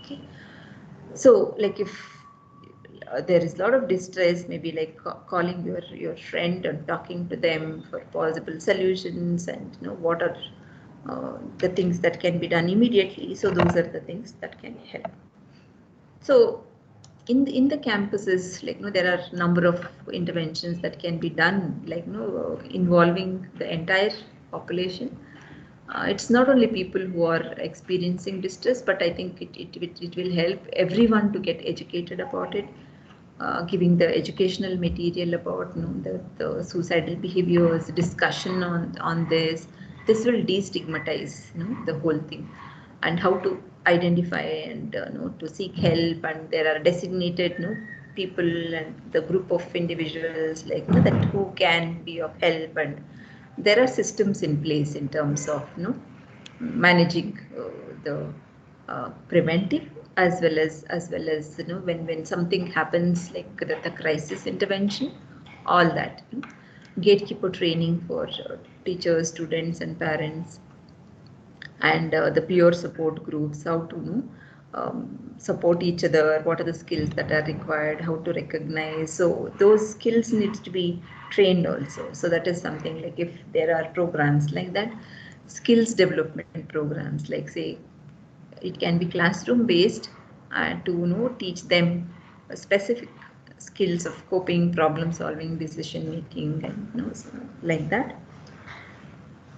Okay. So like if there is a lot of distress, maybe like calling your friend and talking to them for possible solutions, and what are the things that can be done immediately. So those are the things that can help. So in the campuses, like there are number of interventions that can be done, like involving the entire population. It's not only people who are experiencing distress, but I think it will help everyone to get educated about it. Giving the educational material about the suicidal behaviors, discussion on this will destigmatize the whole thing, and how to identify and to seek help. And there are designated people and the group of individuals, like that who can be of help, and there are systems in place in terms of managing the preventive, as well as when something happens, like the crisis intervention, all that. Gatekeeper training for teachers, students, and parents, and the peer support groups, how to support each other, what are the skills that are required, how to recognize. So those skills needs to be trained also. So that is something, like if there are programs like that, skills development programs, like say it can be classroom based, to teach them specific skills of coping, problem solving, decision making, and like that.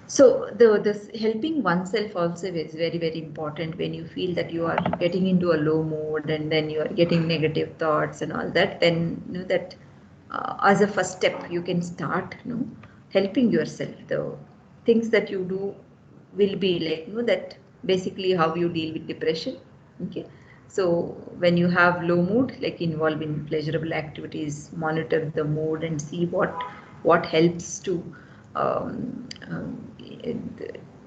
So this helping oneself also is very, very important. When you feel that you are getting into a low mood, and then you are getting negative thoughts and all that, then that as a first step you can start helping yourself. The things that you do will be like that basically how you deal with depression. Okay. So when you have low mood, like involve in pleasurable activities, monitor the mood, and see what helps to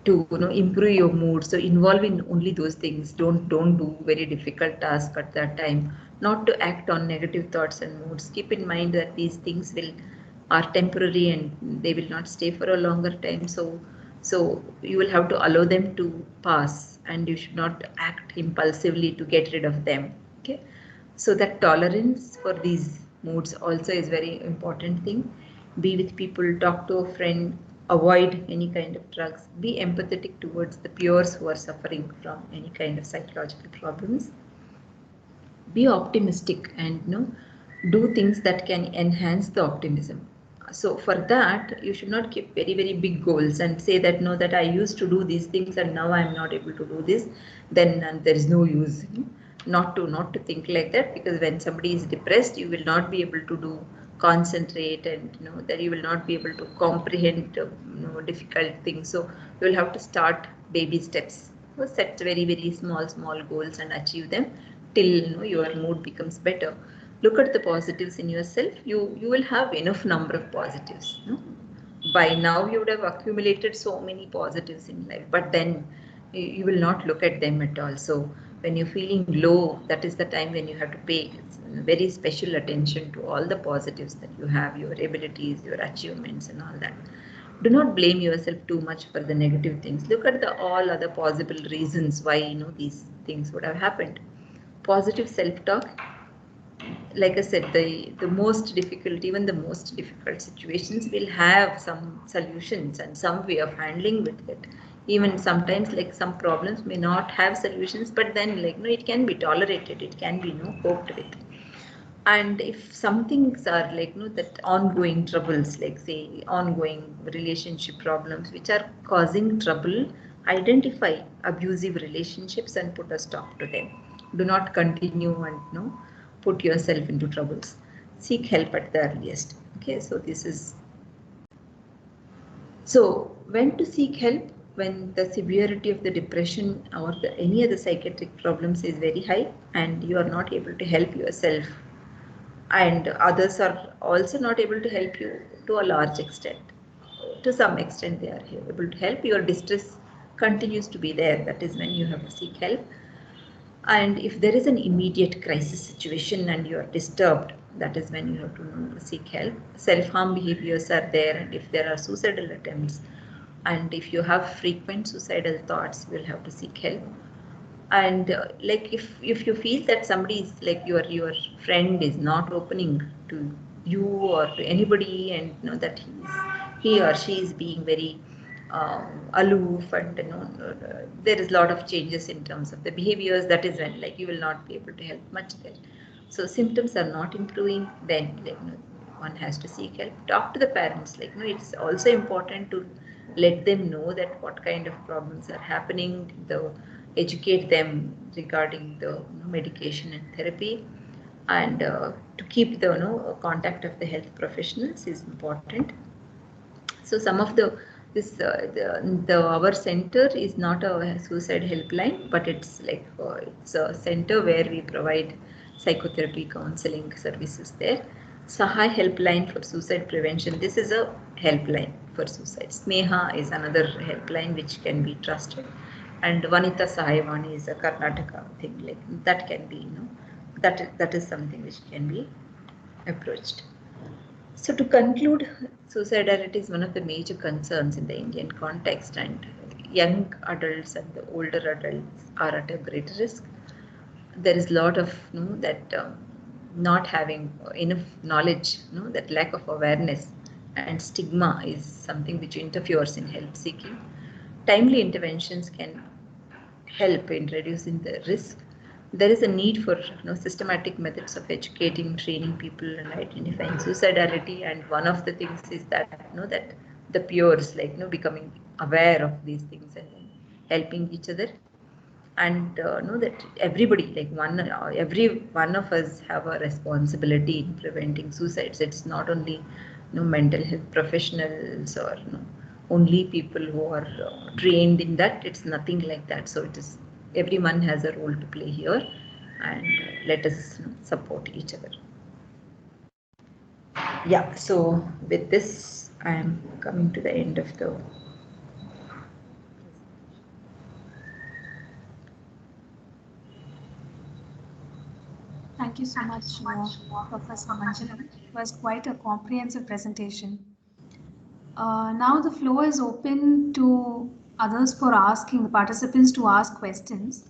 improve your mood. So involve in only those things. Don't do very difficult tasks at that time. Not to act on negative thoughts and moods. Keep in mind that these things are temporary, and they will not stay for a longer time. So you will have to allow them to pass, and you should not act impulsively to get rid of them. Okay. So that tolerance for these moods also is very important thing. Be with people, talk to a friend, avoid any kind of drugs, be empathetic towards the peers who are suffering from any kind of psychological problems. Be optimistic, and do things that can enhance the optimism. So for that, you should not keep very, very big goals and say that that I used to do these things and now I'm not able to do this, then there is no use. Not to think like that, because when somebody is depressed, you will not be able to concentrate, and that you will not be able to comprehend difficult things. So you will have to start baby steps. So set very, very small goals and achieve them till your mood becomes better. Look at the positives in yourself. You will have enough number of positives. By now you would have accumulated so many positives in life, but then you will not look at them at all. So when you're feeling low, that is the time when you have to pay very special attention to all the positives that you have, your abilities, your achievements, and all that. Do not blame yourself too much for the negative things. Look at the all other possible reasons why these things would have happened. Positive self-talk. Like I said, the most difficult, even the most difficult situations will have some solutions and some way of handling with it. Even sometimes, like some problems may not have solutions, but then it can be tolerated, it can be coped with. And if some things are like that ongoing troubles, like say ongoing relationship problems which are causing trouble identify abusive relationships and put a stop to them. Do not continue and put yourself into troubles. Seek help at the earliest. Okay, so this is so when to seek help when the severity of the depression or any other psychiatric problems is very high and you are not able to help yourself and others are also not able to help you to a large extent. To some extent they are able to help. Your distress continues to be there. That is when you have to seek help. And if there is an immediate crisis situation and you are disturbed, that is when you have to seek help. Self-harm behaviors are there, and if there are suicidal attempts, and if you have frequent suicidal thoughts, you will have to seek help. And like if you feel that somebody is like your friend is not opening to you or to anybody, and that he or she is being very aloof, and there is a lot of changes in terms of the behaviors, that is when like you will not be able to help much there. So symptoms are not improving, then like one has to seek help. Talk to the parents, like it's also important to let them know that what kind of problems are happening, educate them regarding the medication and therapy, and to keep the contact of the health professionals is important. So some of the our center is not a suicide helpline, but it's like it's a center where we provide psychotherapy counseling services there. Sahay helpline for suicide prevention. This is a helpline for suicide. Sneha is another helpline which can be trusted, and Vanita Sahayavani is a Karnataka thing, like that can be that is something which can be approached. So to conclude, suicidality is one of the major concerns in the Indian context, and young adults and the older adults are at a greater risk. There is a lot of that not having enough knowledge, that lack of awareness and stigma is something which interferes in help seeking. Timely interventions can help in reducing the risk. There is a need for systematic methods of educating, training people, and identifying suicidality. And one of the things is that that the peers like becoming aware of these things and helping each other, and know that everybody like every one of us have a responsibility in preventing suicides. It's not only mental health professionals or only people who are trained in that. It's nothing like that. So it is everyone has a role to play here, and let us support each other. Yeah, so with this I am coming to the end of the Thank you so much, Professor Manjulam. It was quite a comprehensive presentation. Now the floor is open to others for asking, the participants to ask questions.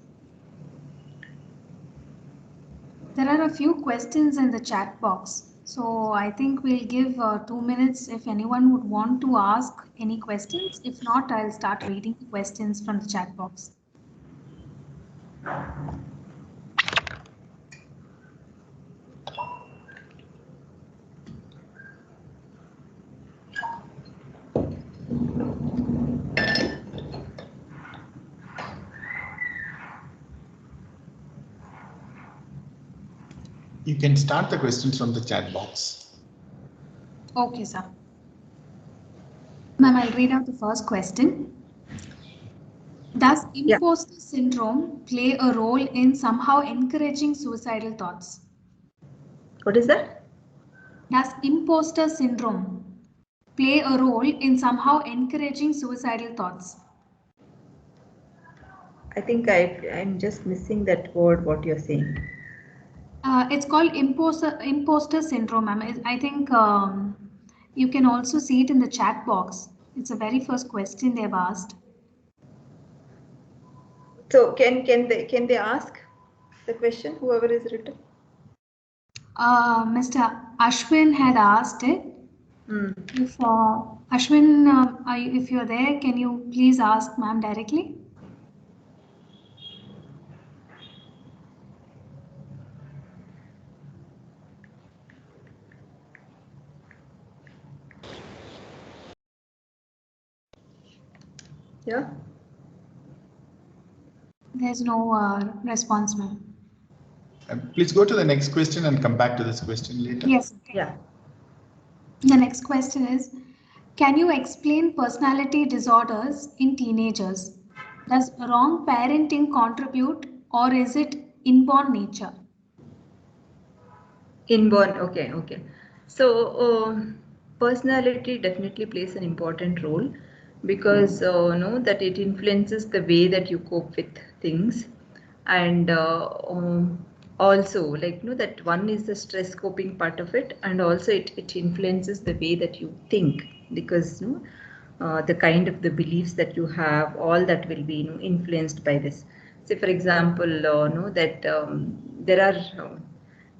There are a few questions in the chat box. So I think we'll give 2 minutes if anyone would want to ask any questions. If not, I'll start reading the questions from the chat box. You can start the questions from the chat box. Okay, sir. Ma'am, I'll read out the first question. Does imposter syndrome play a role in somehow encouraging suicidal thoughts? What is that? Does imposter syndrome play a role in somehow encouraging suicidal thoughts? I think I'm just missing that word, what you're saying. It's called imposter syndrome, ma'am. I think you can also see it in the chat box. It's the very first question they've asked. So can they ask the question, whoever is written? Mr. Ashwin had asked it. If Ashwin, if you're there, can you please ask ma'am directly? Yeah. There's no response, ma'am. Please go to the next question and come back to this question later. Yes. Yeah. The next question is, can you explain personality disorders in teenagers? Does wrong parenting contribute, or is it inborn nature? Inborn, okay. So personality definitely plays an important role because that it influences the way that you cope with things, and also like that one is the stress coping part of it, and also it influences the way that you think, because the kind of the beliefs that you have, all that will be influenced by this. Say for example, that there are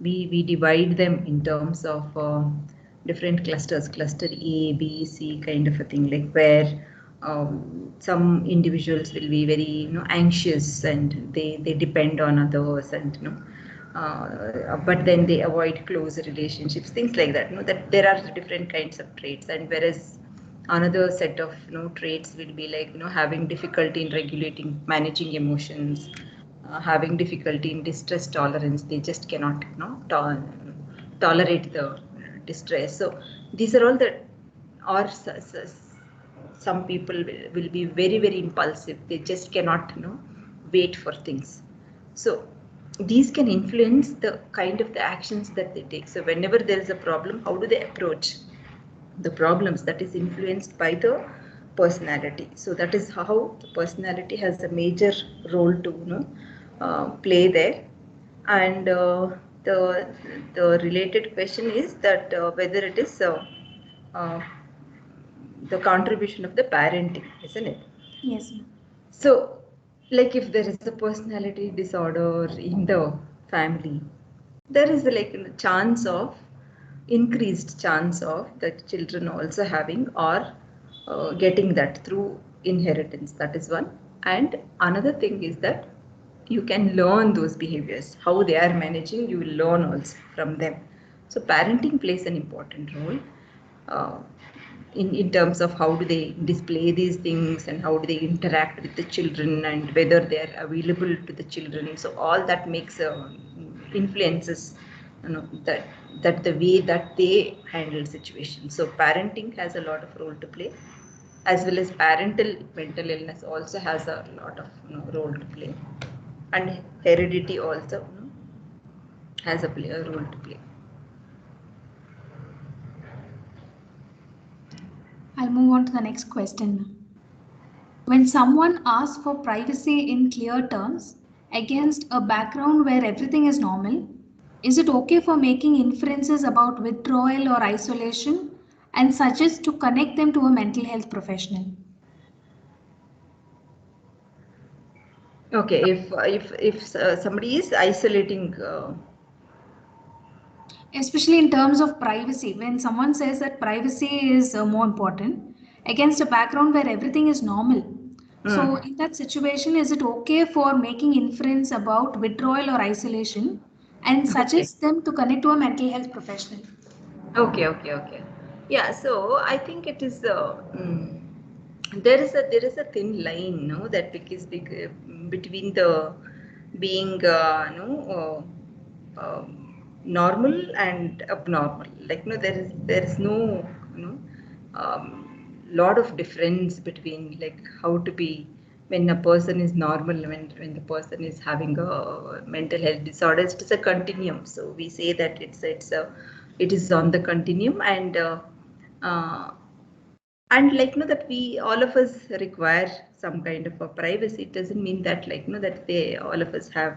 we divide them in terms of different clusters, cluster A, B, C kind of a thing, like where some individuals will be very anxious, and they depend on others, and but then they avoid close relationships, things like that. That there are different kinds of traits, and whereas another set of traits will be like having difficulty in regulating, managing emotions, having difficulty in distress tolerance. They just cannot tolerate the distress. So these are all the, or some people will be very, very impulsive. They just cannot wait for things. So these can influence the kind of the actions that they take. So whenever there is a problem, how do they approach the problems? That is influenced by the personality. So that is how the personality has a major role to play there. And the related question is that whether it is the contribution of the parenting, isn't it? Yes. So, like if there is a personality disorder in the family, there is like a chance of increased chance of the children also having or getting that through inheritance. That is one. And another thing is that you can learn those behaviors, how they are managing, you will learn also from them. So parenting plays an important role in terms of how do they display these things, and how do they interact with the children, and whether they are available to the children. So all that makes influences that the way that they handle situations. So parenting has a lot of role to play, as well as parental mental illness also has a lot of role to play, and heredity also has a role to play. I'll move on to the next question. When someone asks for privacy in clear terms against a background where everything is normal, is it okay for making inferences about withdrawal or isolation and suggest to connect them to a mental health professional? Okay, if somebody is isolating. Especially in terms of privacy, when someone says that privacy is more important against a background where everything is normal. So in that situation, is it okay for making inference about withdrawal or isolation and suggest them to connect to a mental health professional? Okay. Yeah, so I think it is there is a thin line, no, that because between the being normal and abnormal. Like there is no lot of difference between like how to be when a person is normal, when the person is having a mental health disorder. It is a continuum. So we say that it is on the continuum, and like that we all of us require some kind of a privacy. It doesn't mean that like that they all of us have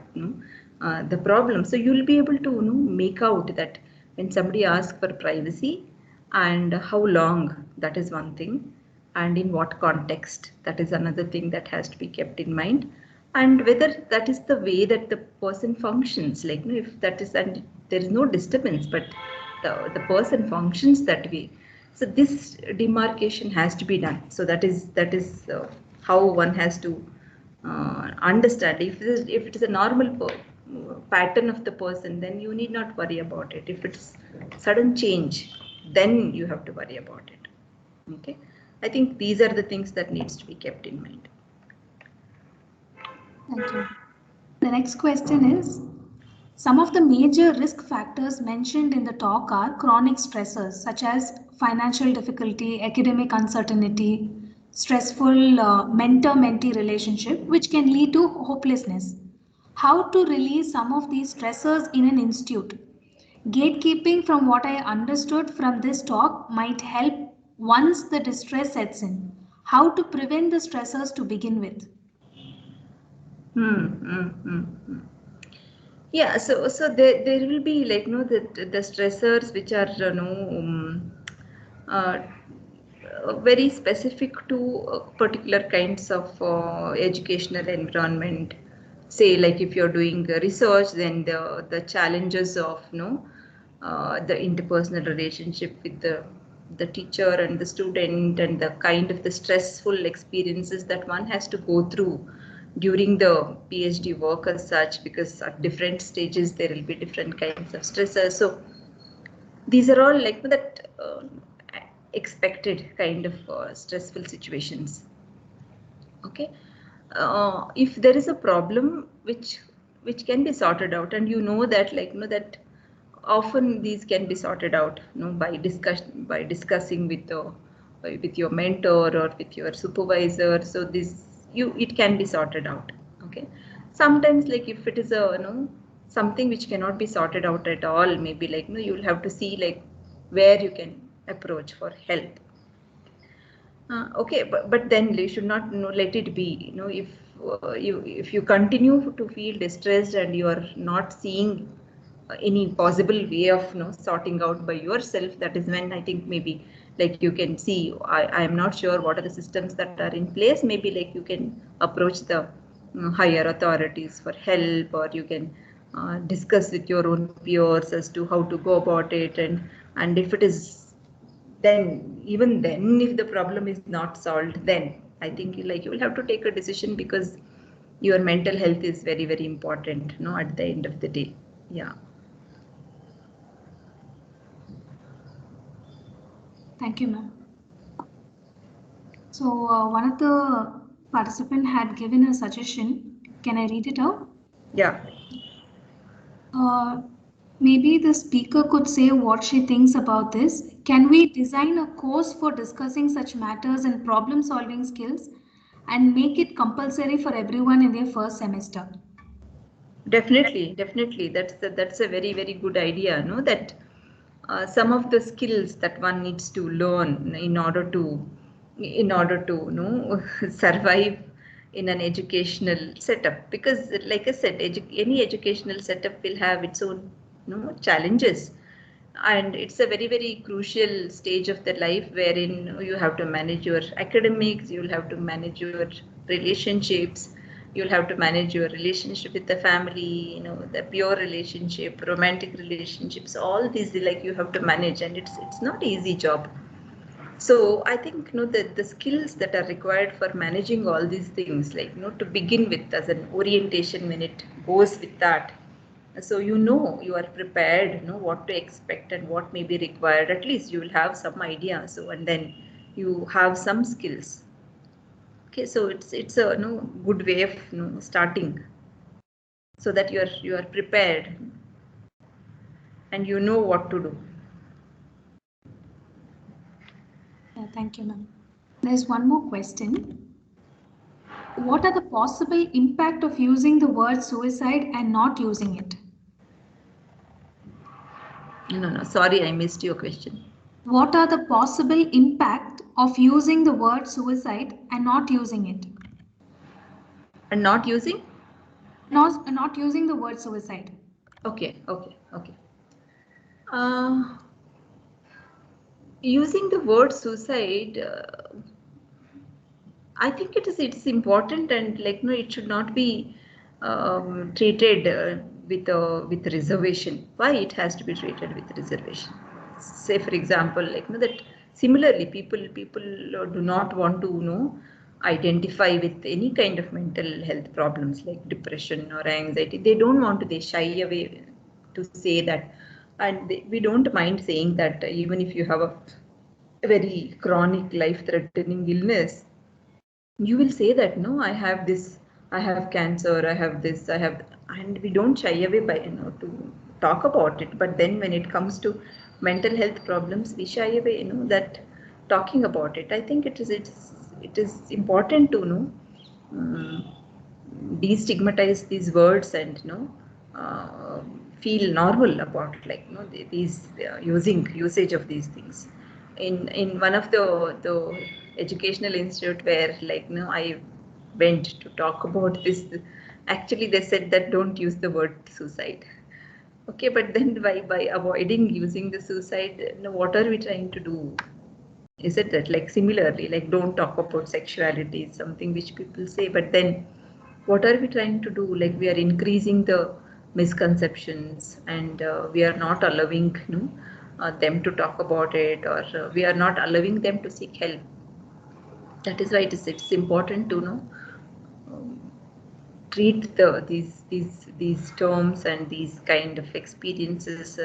the problem. So you'll be able to make out that when somebody asks for privacy, and how long, that is one thing, and in what context, that is another thing that has to be kept in mind, and whether that is the way that the person functions. Like if that is, and there is no disturbance, but the person functions that way. So this demarcation has to be done. So that is how one has to understand. If it is a normal pattern of the person, then you need not worry about it. If it's sudden change, then you have to worry about it. Okay, I think these are the things that needs to be kept in mind. Thank you. The next question is, some of the major risk factors mentioned in the talk are chronic stressors such as financial difficulty, academic uncertainty, stressful mentor-mentee relationship, which can lead to hopelessness. How to release some of these stressors in an institute? Gatekeeping, from what I understood from this talk, might help once the distress sets in. How to prevent the stressors to begin with? Yeah, so there will be like the stressors which are uh, very specific to particular kinds of educational environment. Say like if you're doing research, then the challenges of the interpersonal relationship with the teacher and the student, and the kind of the stressful experiences that one has to go through during the PhD work as such, because at different stages there will be different kinds of stressors. So these are all like that expected kind of stressful situations. Okay, if there is a problem which can be sorted out, and that that often these can be sorted out by discussing with your mentor or with your supervisor. So it can be sorted out. Okay, sometimes like if it is a something which cannot be sorted out at all, maybe like you'll have to see like where you can approach for help. Okay, but then you should not let it be. If you continue to feel distressed and you are not seeing any possible way of sorting out by yourself, that is when I think maybe like you can see, I am not sure what are the systems that are in place. Maybe like you can approach the higher authorities for help, or you can discuss with your own peers as to how to go about it, and if it is, then even then if the problem is not solved, then I think you will have to take a decision, because your mental health is very, very important at the end of the day. Yeah. Thank you, ma'am. So one of the participant had given a suggestion. Can I read it out? Yeah. Maybe the speaker could say what she thinks about this. Can we design a course for discussing such matters and problem solving skills and make it compulsory for everyone in their first semester? Definitely. That's a very, very good idea. That some of the skills that one needs to learn in order to survive in an educational setup, because like I said, any educational setup will have its own challenges, and it's a very, very crucial stage of the life wherein you have to manage your academics, you'll have to manage your relationships, you'll have to manage your relationship with the family, the pure relationship, romantic relationships, all these like you have to manage, and it's not easy job. So I think the skills that are required for managing all these things, like to begin with as an orientation, when it goes with that, so you are prepared, what to expect and what may be required. At least you will have some idea. So and then you have some skills. Okay, so it's a good way of starting, so that you are prepared and you know what to do. Yeah, thank you, ma'am. There's one more question. What are the possible impact of using the word suicide and not using it? No, sorry, I missed your question. What are the possible impact of using the word suicide and not using it? And not using? Not using the word suicide. Okay. Using the word suicide, I think it's important, and like it should not be treated with reservation. Why it has to be treated with reservation? Say for example, like that similarly people do not want to identify with any kind of mental health problems like depression or anxiety. They don't want to. They shy away to say that, and we don't mind saying that even if you have a very chronic life-threatening illness, you will say that I I have cancer, I have this, I have, and we don't shy away by, to talk about it. But then when it comes to mental health problems, we shy away, that talking about it. I think it is important to um, destigmatize these words and uh, feel normal about, like, these usage of these things. In one of the educational institute where, like, I went to talk about this, actually they said that don't use the word suicide. Okay, but then by avoiding using the suicide, what are we trying to do? Is it that, like, similarly, like, don't talk about sexuality, something which people say, but then what are we trying to do? Like, we are increasing the misconceptions, and we are not allowing them to talk about it, or we are not allowing them to seek help. That is why it's important to treat these terms and these kind of experiences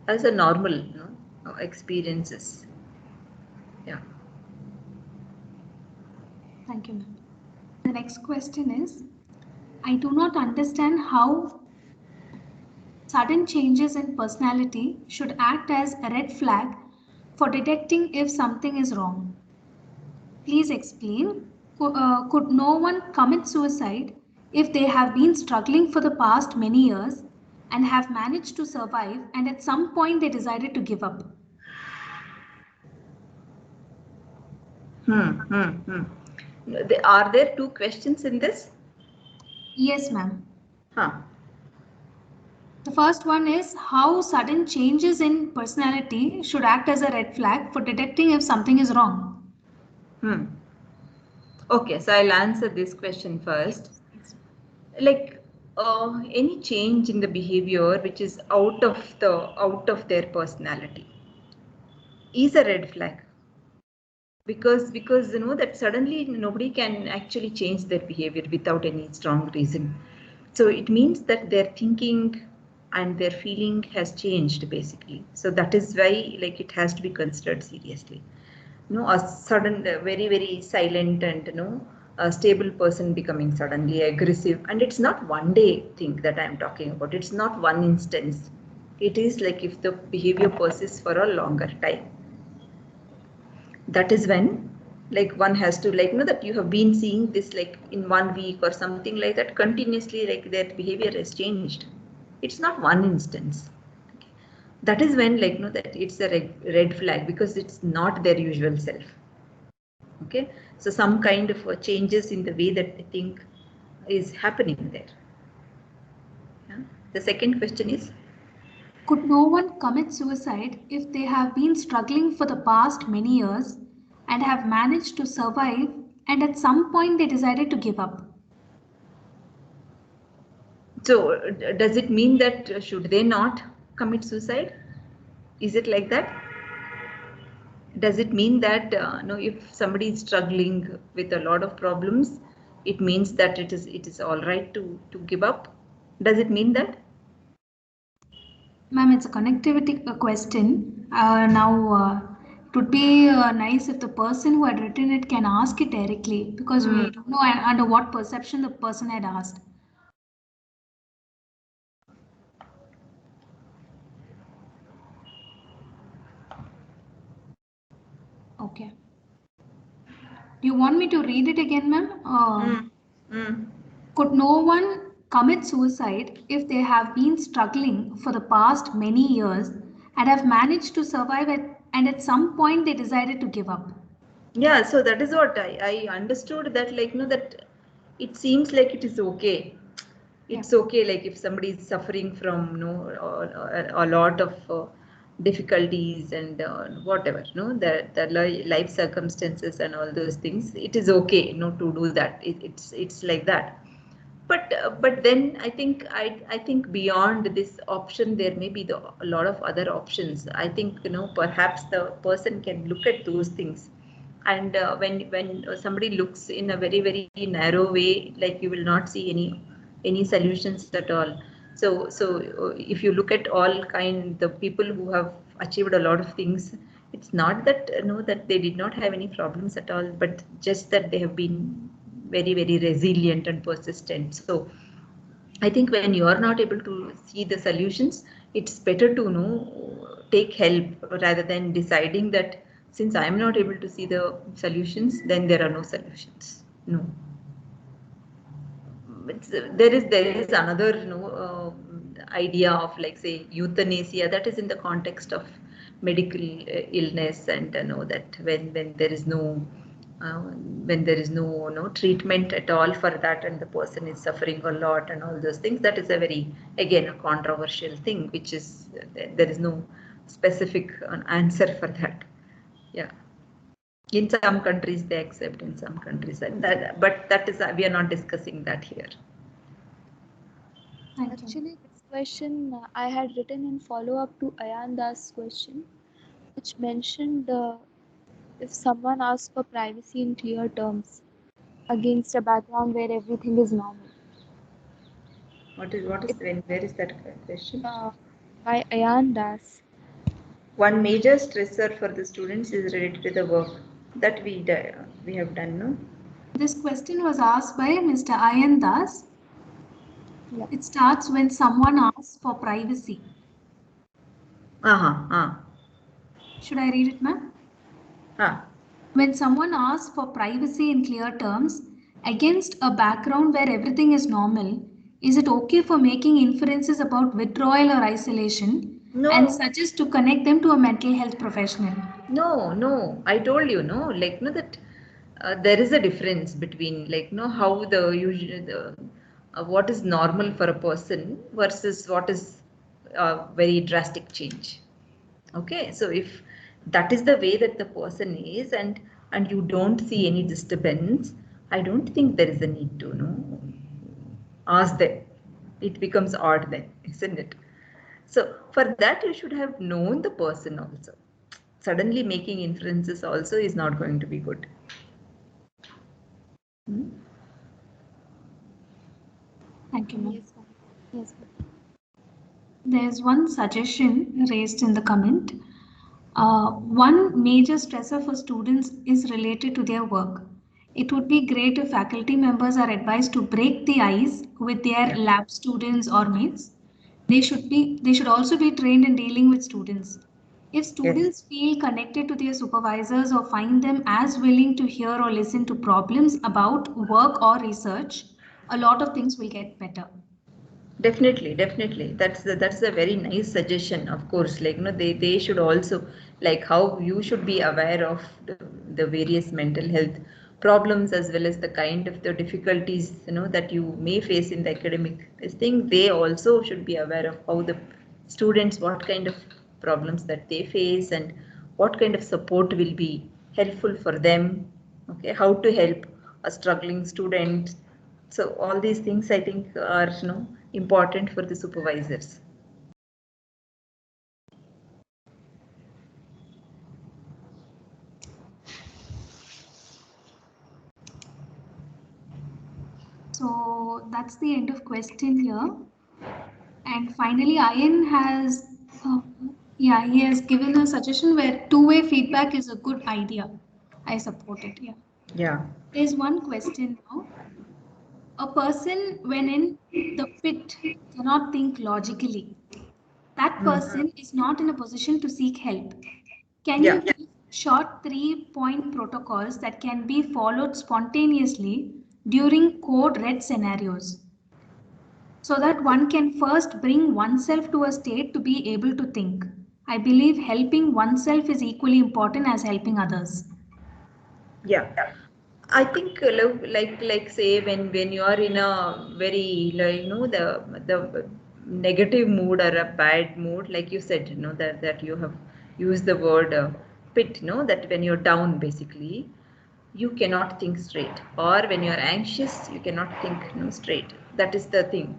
as a normal experiences. Yeah. Thank you, ma'am. The next question is, I do not understand how sudden changes in personality should act as a red flag for detecting if something is wrong. Please explain. Could no one commit suicide if they have been struggling for the past many years and have managed to survive, and at some point they decided to give up? Are there two questions in this? Yes, ma'am. Huh. The first one is how sudden changes in personality should act as a red flag for detecting if something is wrong. Okay, so I'll answer this question first. Like, any change in the behavior which is out of their personality is a red flag, because that suddenly nobody can actually change their behavior without any strong reason. So it means that their thinking and their feeling has changed, basically. So that is why, like, it has to be considered seriously. A sudden, very very silent and a stable person becoming suddenly aggressive, and it's not one day thing that I am talking about. It's not one instance. It is like if the behavior persists for a longer time. That is when, like, one has to, like, that you have been seeing this, like, in 1 week or something like that continuously, like, their behavior has changed. It's not one instance. That is when, like, that it's a red flag, because it's not their usual self. Okay, so some kind of changes in the way that I think is happening there. Yeah? The second question is, Could no one commit suicide if they have been struggling for the past many years and have managed to survive, and at some point they decided to give up? so does it mean that should they not commit suicide? Is it like that? Does it mean that no, if somebody is struggling with a lot of problems, it means that it is all right to give up? Does it mean that? Ma'am, it's a connectivity question. It would be nice if the person who had written it can ask it directly, because we don't know under what perception the person had asked. Okay. Do you want me to read it again, ma'am? Could no one commit suicide if they have been struggling for the past many years and have managed to survive and at some point they decided to give up? Yeah, so that is what I understood, that, like, that it seems like it is okay. It's okay, like, if somebody is suffering from a lot of difficulties and whatever, the life circumstances and all those things, it is okay to do that. It's like that. But then I think beyond this option there may be a lot of other options. I think perhaps the person can look at those things, and when somebody looks in a very very narrow way, like, you will not see any solutions at all. So if you look at all the people who have achieved a lot of things, it's not that that they did not have any problems at all, but just that they have been very, very resilient and persistent. So I think when you are not able to see the solutions, it's better to take help rather than deciding that since I am not able to see the solutions, then there are no solutions. No. There is another idea of, like, say, euthanasia, that is in the context of medical illness, and that when there is no treatment at all for that, and the person is suffering a lot and all those things, that is a very, again, a controversial thing, which is there is no specific answer for that. Yeah. In some countries they accept, in some countries but that is, we are not discussing that here. Actually, this question I had written in follow-up to Ayan Das' question, which mentioned if someone asks for privacy in clear terms against a background where everything is normal. Where is that question? By Ayan Das. One major stressor for the students is related to the work that we have done, no? This question was asked by Mr. Ayan Das. Yeah. It starts when someone asks for privacy. Should I read it, ma'am? When someone asks for privacy in clear terms against a background where everything is normal, is it okay for making inferences about withdrawal or isolation? No. And suggest to connect them to a mental health professional? No. I told you, that there is a difference between, how the usual what is normal for a person versus what is a very drastic change. Okay, so if that is the way that the person is, and you don't see any disturbance, I don't think there is a need to ask them. It becomes odd then, isn't it? So for that, you should have known the person also. Suddenly making inferences also is not going to be good. Thank you, ma'am. Yes, ma'am. Yes, ma'am. There's one suggestion raised in the comment. One major stressor for students is related to their work. It would be great if faculty members are advised to break the ice with their lab students or mates. They should also be trained in dealing with students. If students feel connected to their supervisors or find them as willing to hear or listen to problems about work or research, a lot of things will get better. Definitely. That's a very nice suggestion. Of course, they should also, like how you should be aware of the various mental health problems, as well as the kind of the difficulties that you may face in the academic thing. They also should be aware of how the students, what kind of problems that they face, and what kind of support will be helpful for them. Okay, how to help a struggling student. So all these things, I think, are important for the supervisors. So that's the end of question here. And finally, Ayan has, he has given a suggestion where two-way feedback is a good idea. I support it. Yeah. Yeah. There's one question now. A person, when in the pit, cannot think logically. That person is not in a position to seek help. Can you give short 3-point protocols that can be followed spontaneously during code red scenarios, so that one can first bring oneself to a state to be able to think? I believe helping oneself is equally important as helping others. Yeah. I think like say when you are in a very the negative mood or a bad mood, like you said, that you have used the word pit, that when you're down, basically you cannot think straight, or when you're anxious you cannot think straight. That is the thing.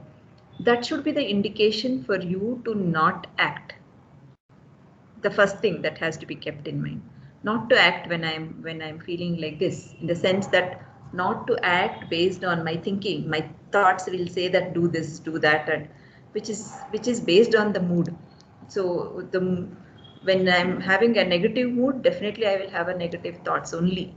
That should be the indication for you to not act. The first thing that has to be kept in mind, not to act when I'm feeling like this, in the sense that not to act based on my thinking. My thoughts will say that do this, do that, and which is based on the mood. So when I'm having a negative mood, definitely I will have a negative thoughts only.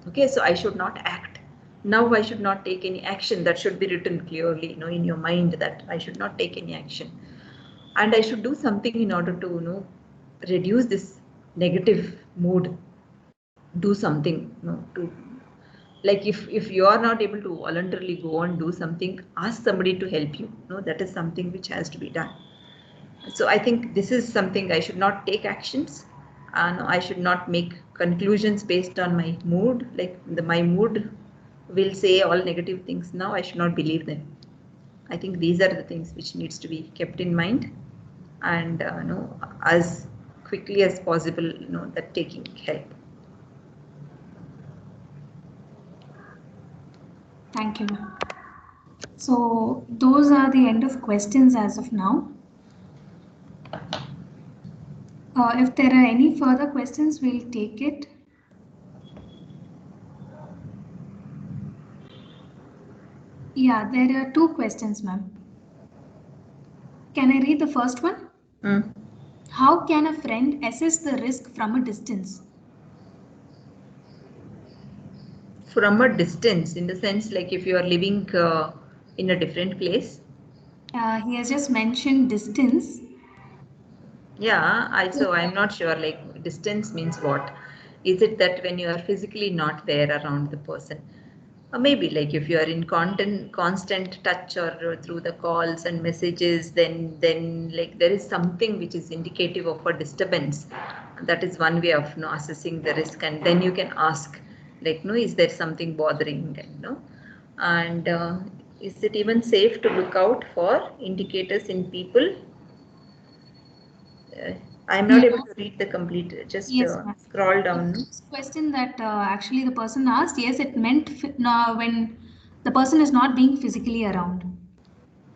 Okay, so I should not act now I should not take any action. That should be written clearly, in your mind, that I should not take any action, and I should do something in order to, reduce this negative mood. Do something, to, like, if you are not able to voluntarily go and do something, ask somebody to help you. That is something which has to be done. So I think this is something. I should not take actions, and I should not make conclusions based on my mood. Like my mood will say all negative things now, I should not believe them. I think these are the things which needs to be kept in mind, and as quickly as possible, that taking help. Thank you. So those are the end of questions as of now. If there are any further questions, we'll take it. Yeah, there are 2 questions, ma'am. Can I read the first one? How can a friend assess the risk from a distance? From a distance, in the sense, like if you are living in a different place. He has just mentioned distance. Yeah, I'm not sure, like distance means what? Is it that when you are physically not there around the person? Or maybe like if you are in constant touch, or through the calls and messages, then like there is something which is indicative of a disturbance. That is one way of assessing the risk, and then you can ask, like, is there something bothering, and is it even safe to look out for indicators in people? I'm not able to read the complete, just Yes, scroll down. The first question that actually the person asked, yes, it meant when the person is not being physically around.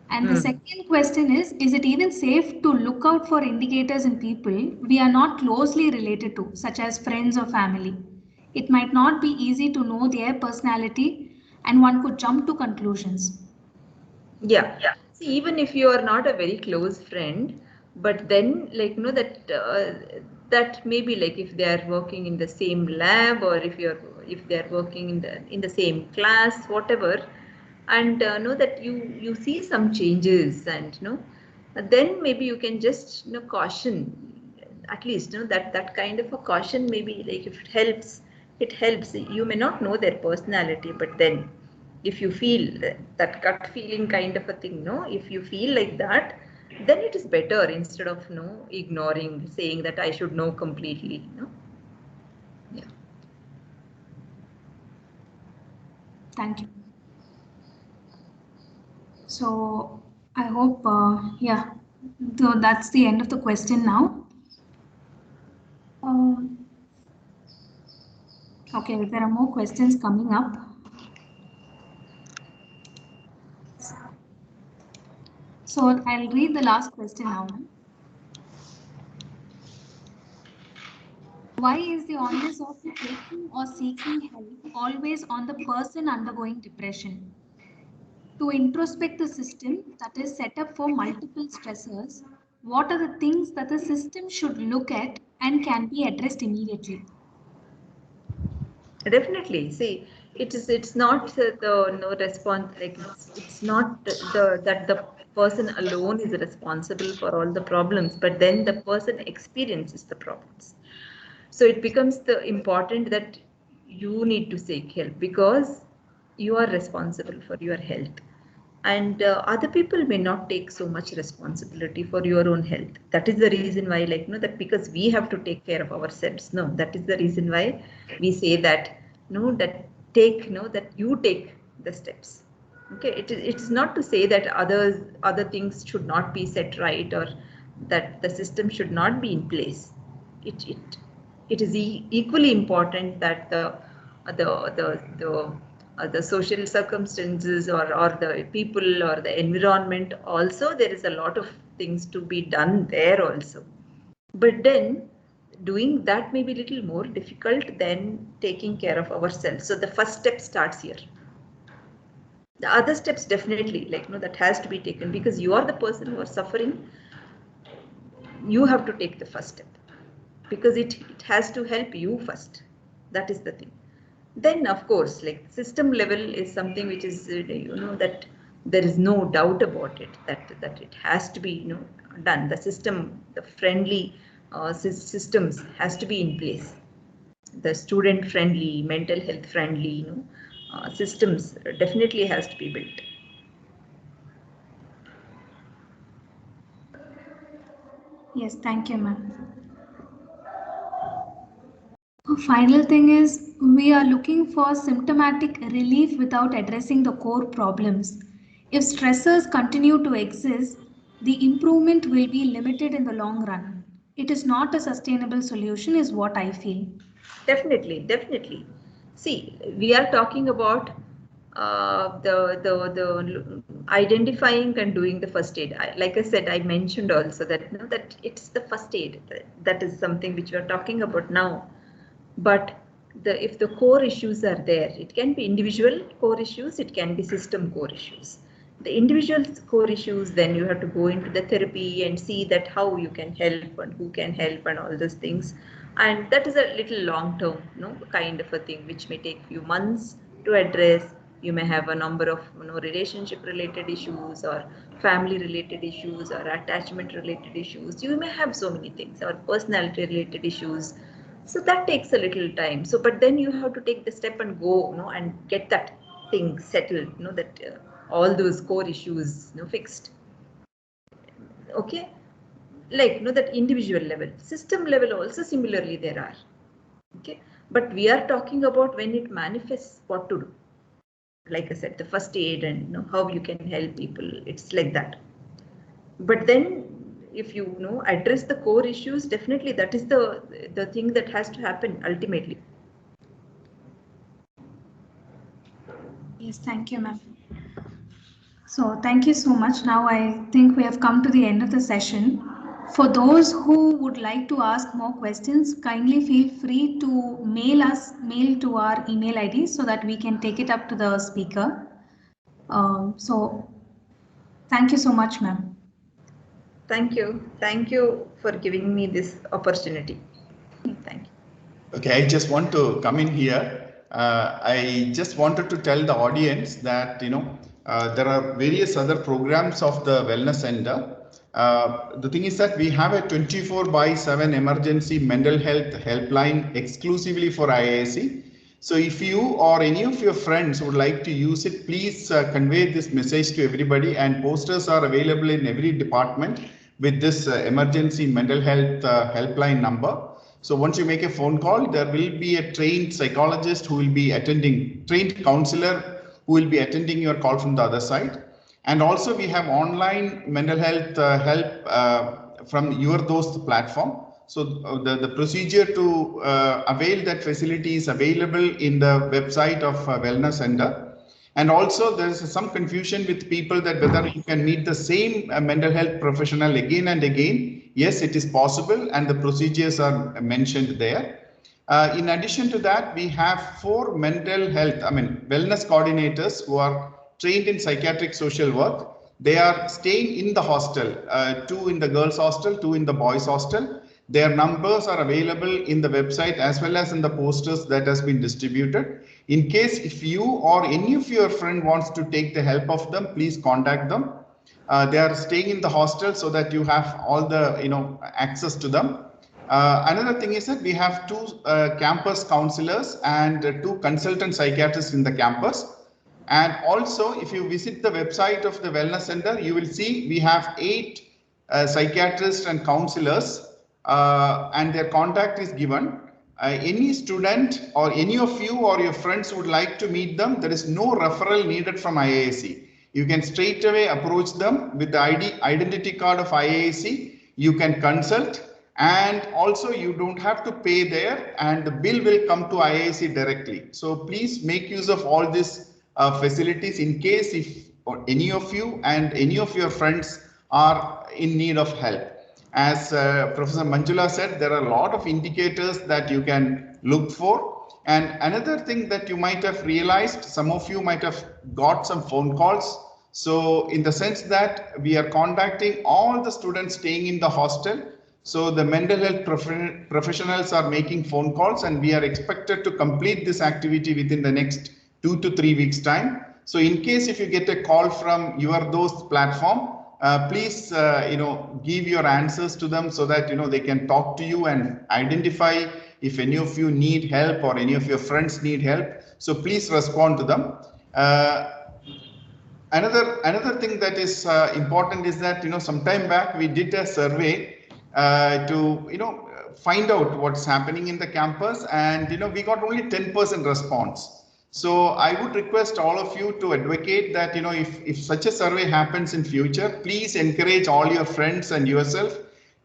And the second question is it even safe to look out for indicators in people we are not closely related to, such as friends or family? It might not be easy to know their personality, and one could jump to conclusions. Yeah. See, even if you are not a very close friend, but then like that maybe like if they are working in the same lab, or if they are working in the same class, whatever, and know that you see some changes, and then maybe you can just caution, at least that kind of a caution. Maybe like if it helps. You may not know their personality, but then if you feel that gut feeling kind of a thing, if you feel like that, then it is better, instead of ignoring, saying that I should know completely. Yeah. Thank you. So I hope, yeah, that's the end of the question now. Okay, there are more questions coming up. So I'll read the last question now. Why is the onus of taking or seeking help always on the person undergoing depression? To introspect the system that is set up for multiple stressors, what are the things that the system should look at and can be addressed immediately? Definitely. See, it's not the no response, like it's not that the person alone is responsible for all the problems, but then the person experiences the problems. So it becomes the important that you need to seek help, because you are responsible for your health, and other people may not take so much responsibility for your own health. That is the reason why, like, that because we have to take care of ourselves. No, that is the reason why we say that, that take, that you take the steps. Okay, it's not to say that other things should not be set right, or that the system should not be in place. It is equally important that the social circumstances, or the people, or the environment also, there is a lot of things to be done there also. But then doing that may be a little more difficult than taking care of ourselves. So the first step starts here. The other steps definitely, like, that has to be taken, because you are the person who are suffering. You have to take the first step, because it has to help you first. That is the thing. then of course, like system level is something which is, that there is no doubt about it, that it has to be, done. The system, the friendly systems has to be in place. The student friendly, mental health friendly, systems definitely has to be built. Yes, thank you, ma'am. Final thing is, we are looking for symptomatic relief without addressing the core problems. If stressors continue to exist, the improvement will be limited in the long run. It is not a sustainable solution, is what I feel. Definitely. See, we are talking about the identifying and doing the first aid. Like I said, I mentioned also that that it's the first aid. That is something which we are talking about now. But if the core issues are there, it can be individual core issues, it can be system core issues. The individual core issues, then you have to go into the therapy and see that how you can help and who can help and all those things. And that is a little long term, kind of a thing which may take few months to address. You may have a number of relationship related issues or family related issues or attachment related issues. You may have so many things, or personality related issues. So that takes a little time. So, but then you have to take the step and go, and get that thing settled, that all those core issues, fixed. Okay, like that individual level, system level also similarly there are. Okay, but we are talking about when it manifests, what to do. Like I said, the first aid and how you can help people. It's like that. But then if you address the core issues, definitely that is the thing that has to happen ultimately. Yes, thank you, ma'am. So thank you so much. Now I think we have come to the end of the session. For those who would like to ask more questions, kindly feel free to mail to our email ID so that we can take it up to the speaker. So thank you so much, ma'am. Thank you. Thank you for giving me this opportunity. Thank you. Okay, I just want to come in here. I just wanted to tell the audience that, there are various other programs of the Wellness Center. The thing is that we have a 24/7 emergency mental health helpline exclusively for IISc. So if you or any of your friends would like to use it, please convey this message to everybody, and posters are available in every department with this emergency mental health helpline number. So once you make a phone call, there will be a trained psychologist who will be attending, trained counselor who will be attending your call from the other side. And also we have online mental health help from Your Dost platform. So the procedure to avail that facility is available in the website of Wellness Center. And also there is some confusion with people that whether you can meet the same mental health professional again and again. Yes, it is possible, and the procedures are mentioned there. In addition to that, we have 4 mental health, wellness coordinators who are trained in psychiatric social work. They are staying in the hostel, 2 in the girls hostel, 2 in the boys hostel. Their numbers are available in the website as well as in the posters that has been distributed. In case if you or any of your friend wants to take the help of them, please contact them. They are staying in the hostel so that you have all the access to them. Another thing is that we have 2 campus counselors and 2 consultant psychiatrists in the campus. And also, if you visit the website of the Wellness Center, you will see we have 8 psychiatrists and counselors, and their contact is given. Any student or any of you or your friends would like to meet them, there is no referral needed from IISc. You can straight away approach them with the identity card of IISc. You can consult, and also you don't have to pay there, and the bill will come to IISc directly. So please make use of all these facilities in case if any of you and any of your friends are in need of help. As Professor Manjula said, there are a lot of indicators that you can look for. And another thing that you might have realized, some of you might have got some phone calls. So in the sense that we are contacting all the students staying in the hostel So the mental health professionals are making phone calls, and we are expected to complete this activity within the next 2 to 3 weeks time. So in case if you get a call from your Dost platform, please give your answers to them so that they can talk to you and identify if any of you need help or any of your friends need help. So please respond to them. Another thing that is important is that some time back we did a survey to find out what's happening in the campus, and we got only 10% response. So I would request all of you to advocate that if such a survey happens in future, please encourage all your friends and yourself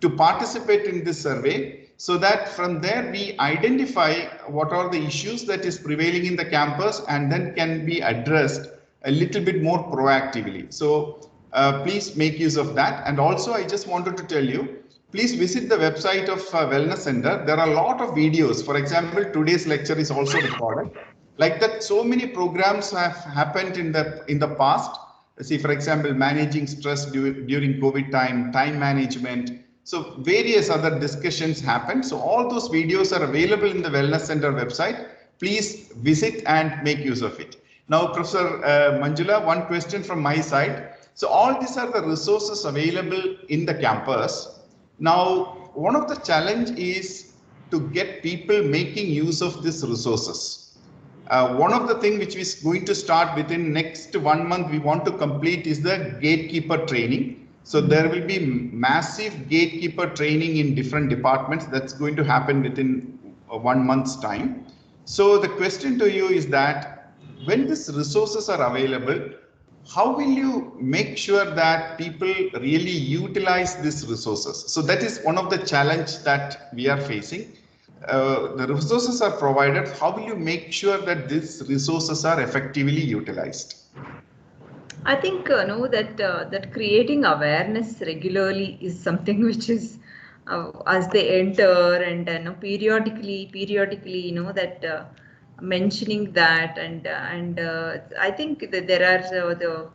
to participate in this survey, so that from there we identify what are the issues that is prevailing in the campus and then can be addressed a little bit more proactively. So please make use of that. And also I just wanted to tell you, please visit the website of Wellness Center. There are a lot of videos. For example, today's lecture is also recorded. Like that, so many programs have happened in the past. See, for example, managing stress during COVID time management. So various other discussions happen. So all those videos are available in the Wellness Center website. Please visit and make use of it. Now, Professor Manjula, one question from my side. So all these are the resources available in the campus. Now, one of the challenge is to get people making use of these resources. One of the things which is going to start within next 1 month, we want to complete is the gatekeeper training. So there will be massive gatekeeper training in different departments. That's going to happen within 1 month's time. So the question to you is that when these resources are available, how will you make sure that people really utilize these resources? So that is one of the challenge that we are facing. The resources are provided. How will you make sure that these resources are effectively utilized? I think that creating awareness regularly is something which is as they enter, and periodically that mentioning that, and I think that there are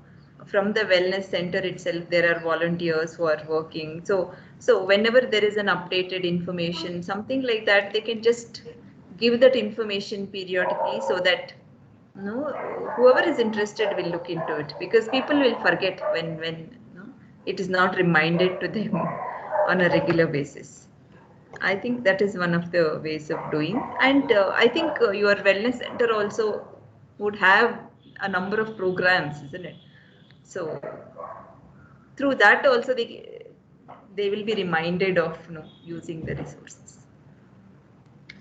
from the wellness center itself, there are volunteers who are working. So whenever there is an updated information, something like that, they can just give that information periodically, so that whoever is interested will look into it, because people will forget when it is not reminded to them on a regular basis. I think that is one of the ways of doing. And I think your wellness center also would have a number of programs, isn't it? So through that also they will be reminded of using the resources.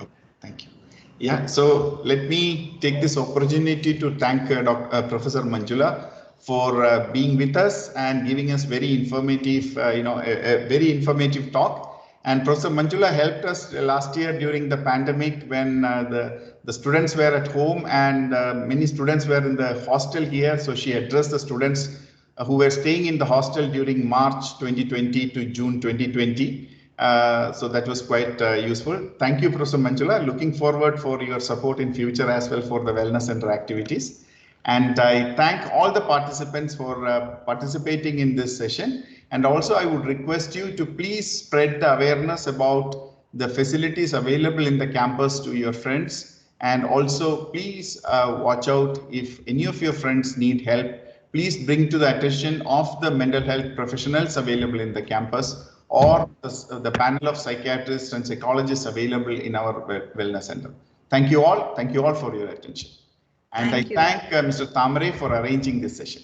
Okay, thank you. Yeah, so let me take this opportunity to thank Professor Manjula for being with us and giving us very informative, a very informative talk. And Professor Manjula helped us last year during the pandemic, when the students were at home and many students were in the hostel here. So she addressed the students who were staying in the hostel during March 2020 to June 2020. So that was quite useful. Thank you, Professor Manjula. Looking forward for your support in future as well for the Wellness Center activities. And I thank all the participants for participating in this session. And also I would request you to please spread the awareness about the facilities available in the campus to your friends. And also please watch out if any of your friends need help. Please bring to the attention of the mental health professionals available in the campus, or the panel of psychiatrists and psychologists available in our wellness center. Thank you all. Thank you all for your attention. And I thank Mr. Tamare for arranging this session.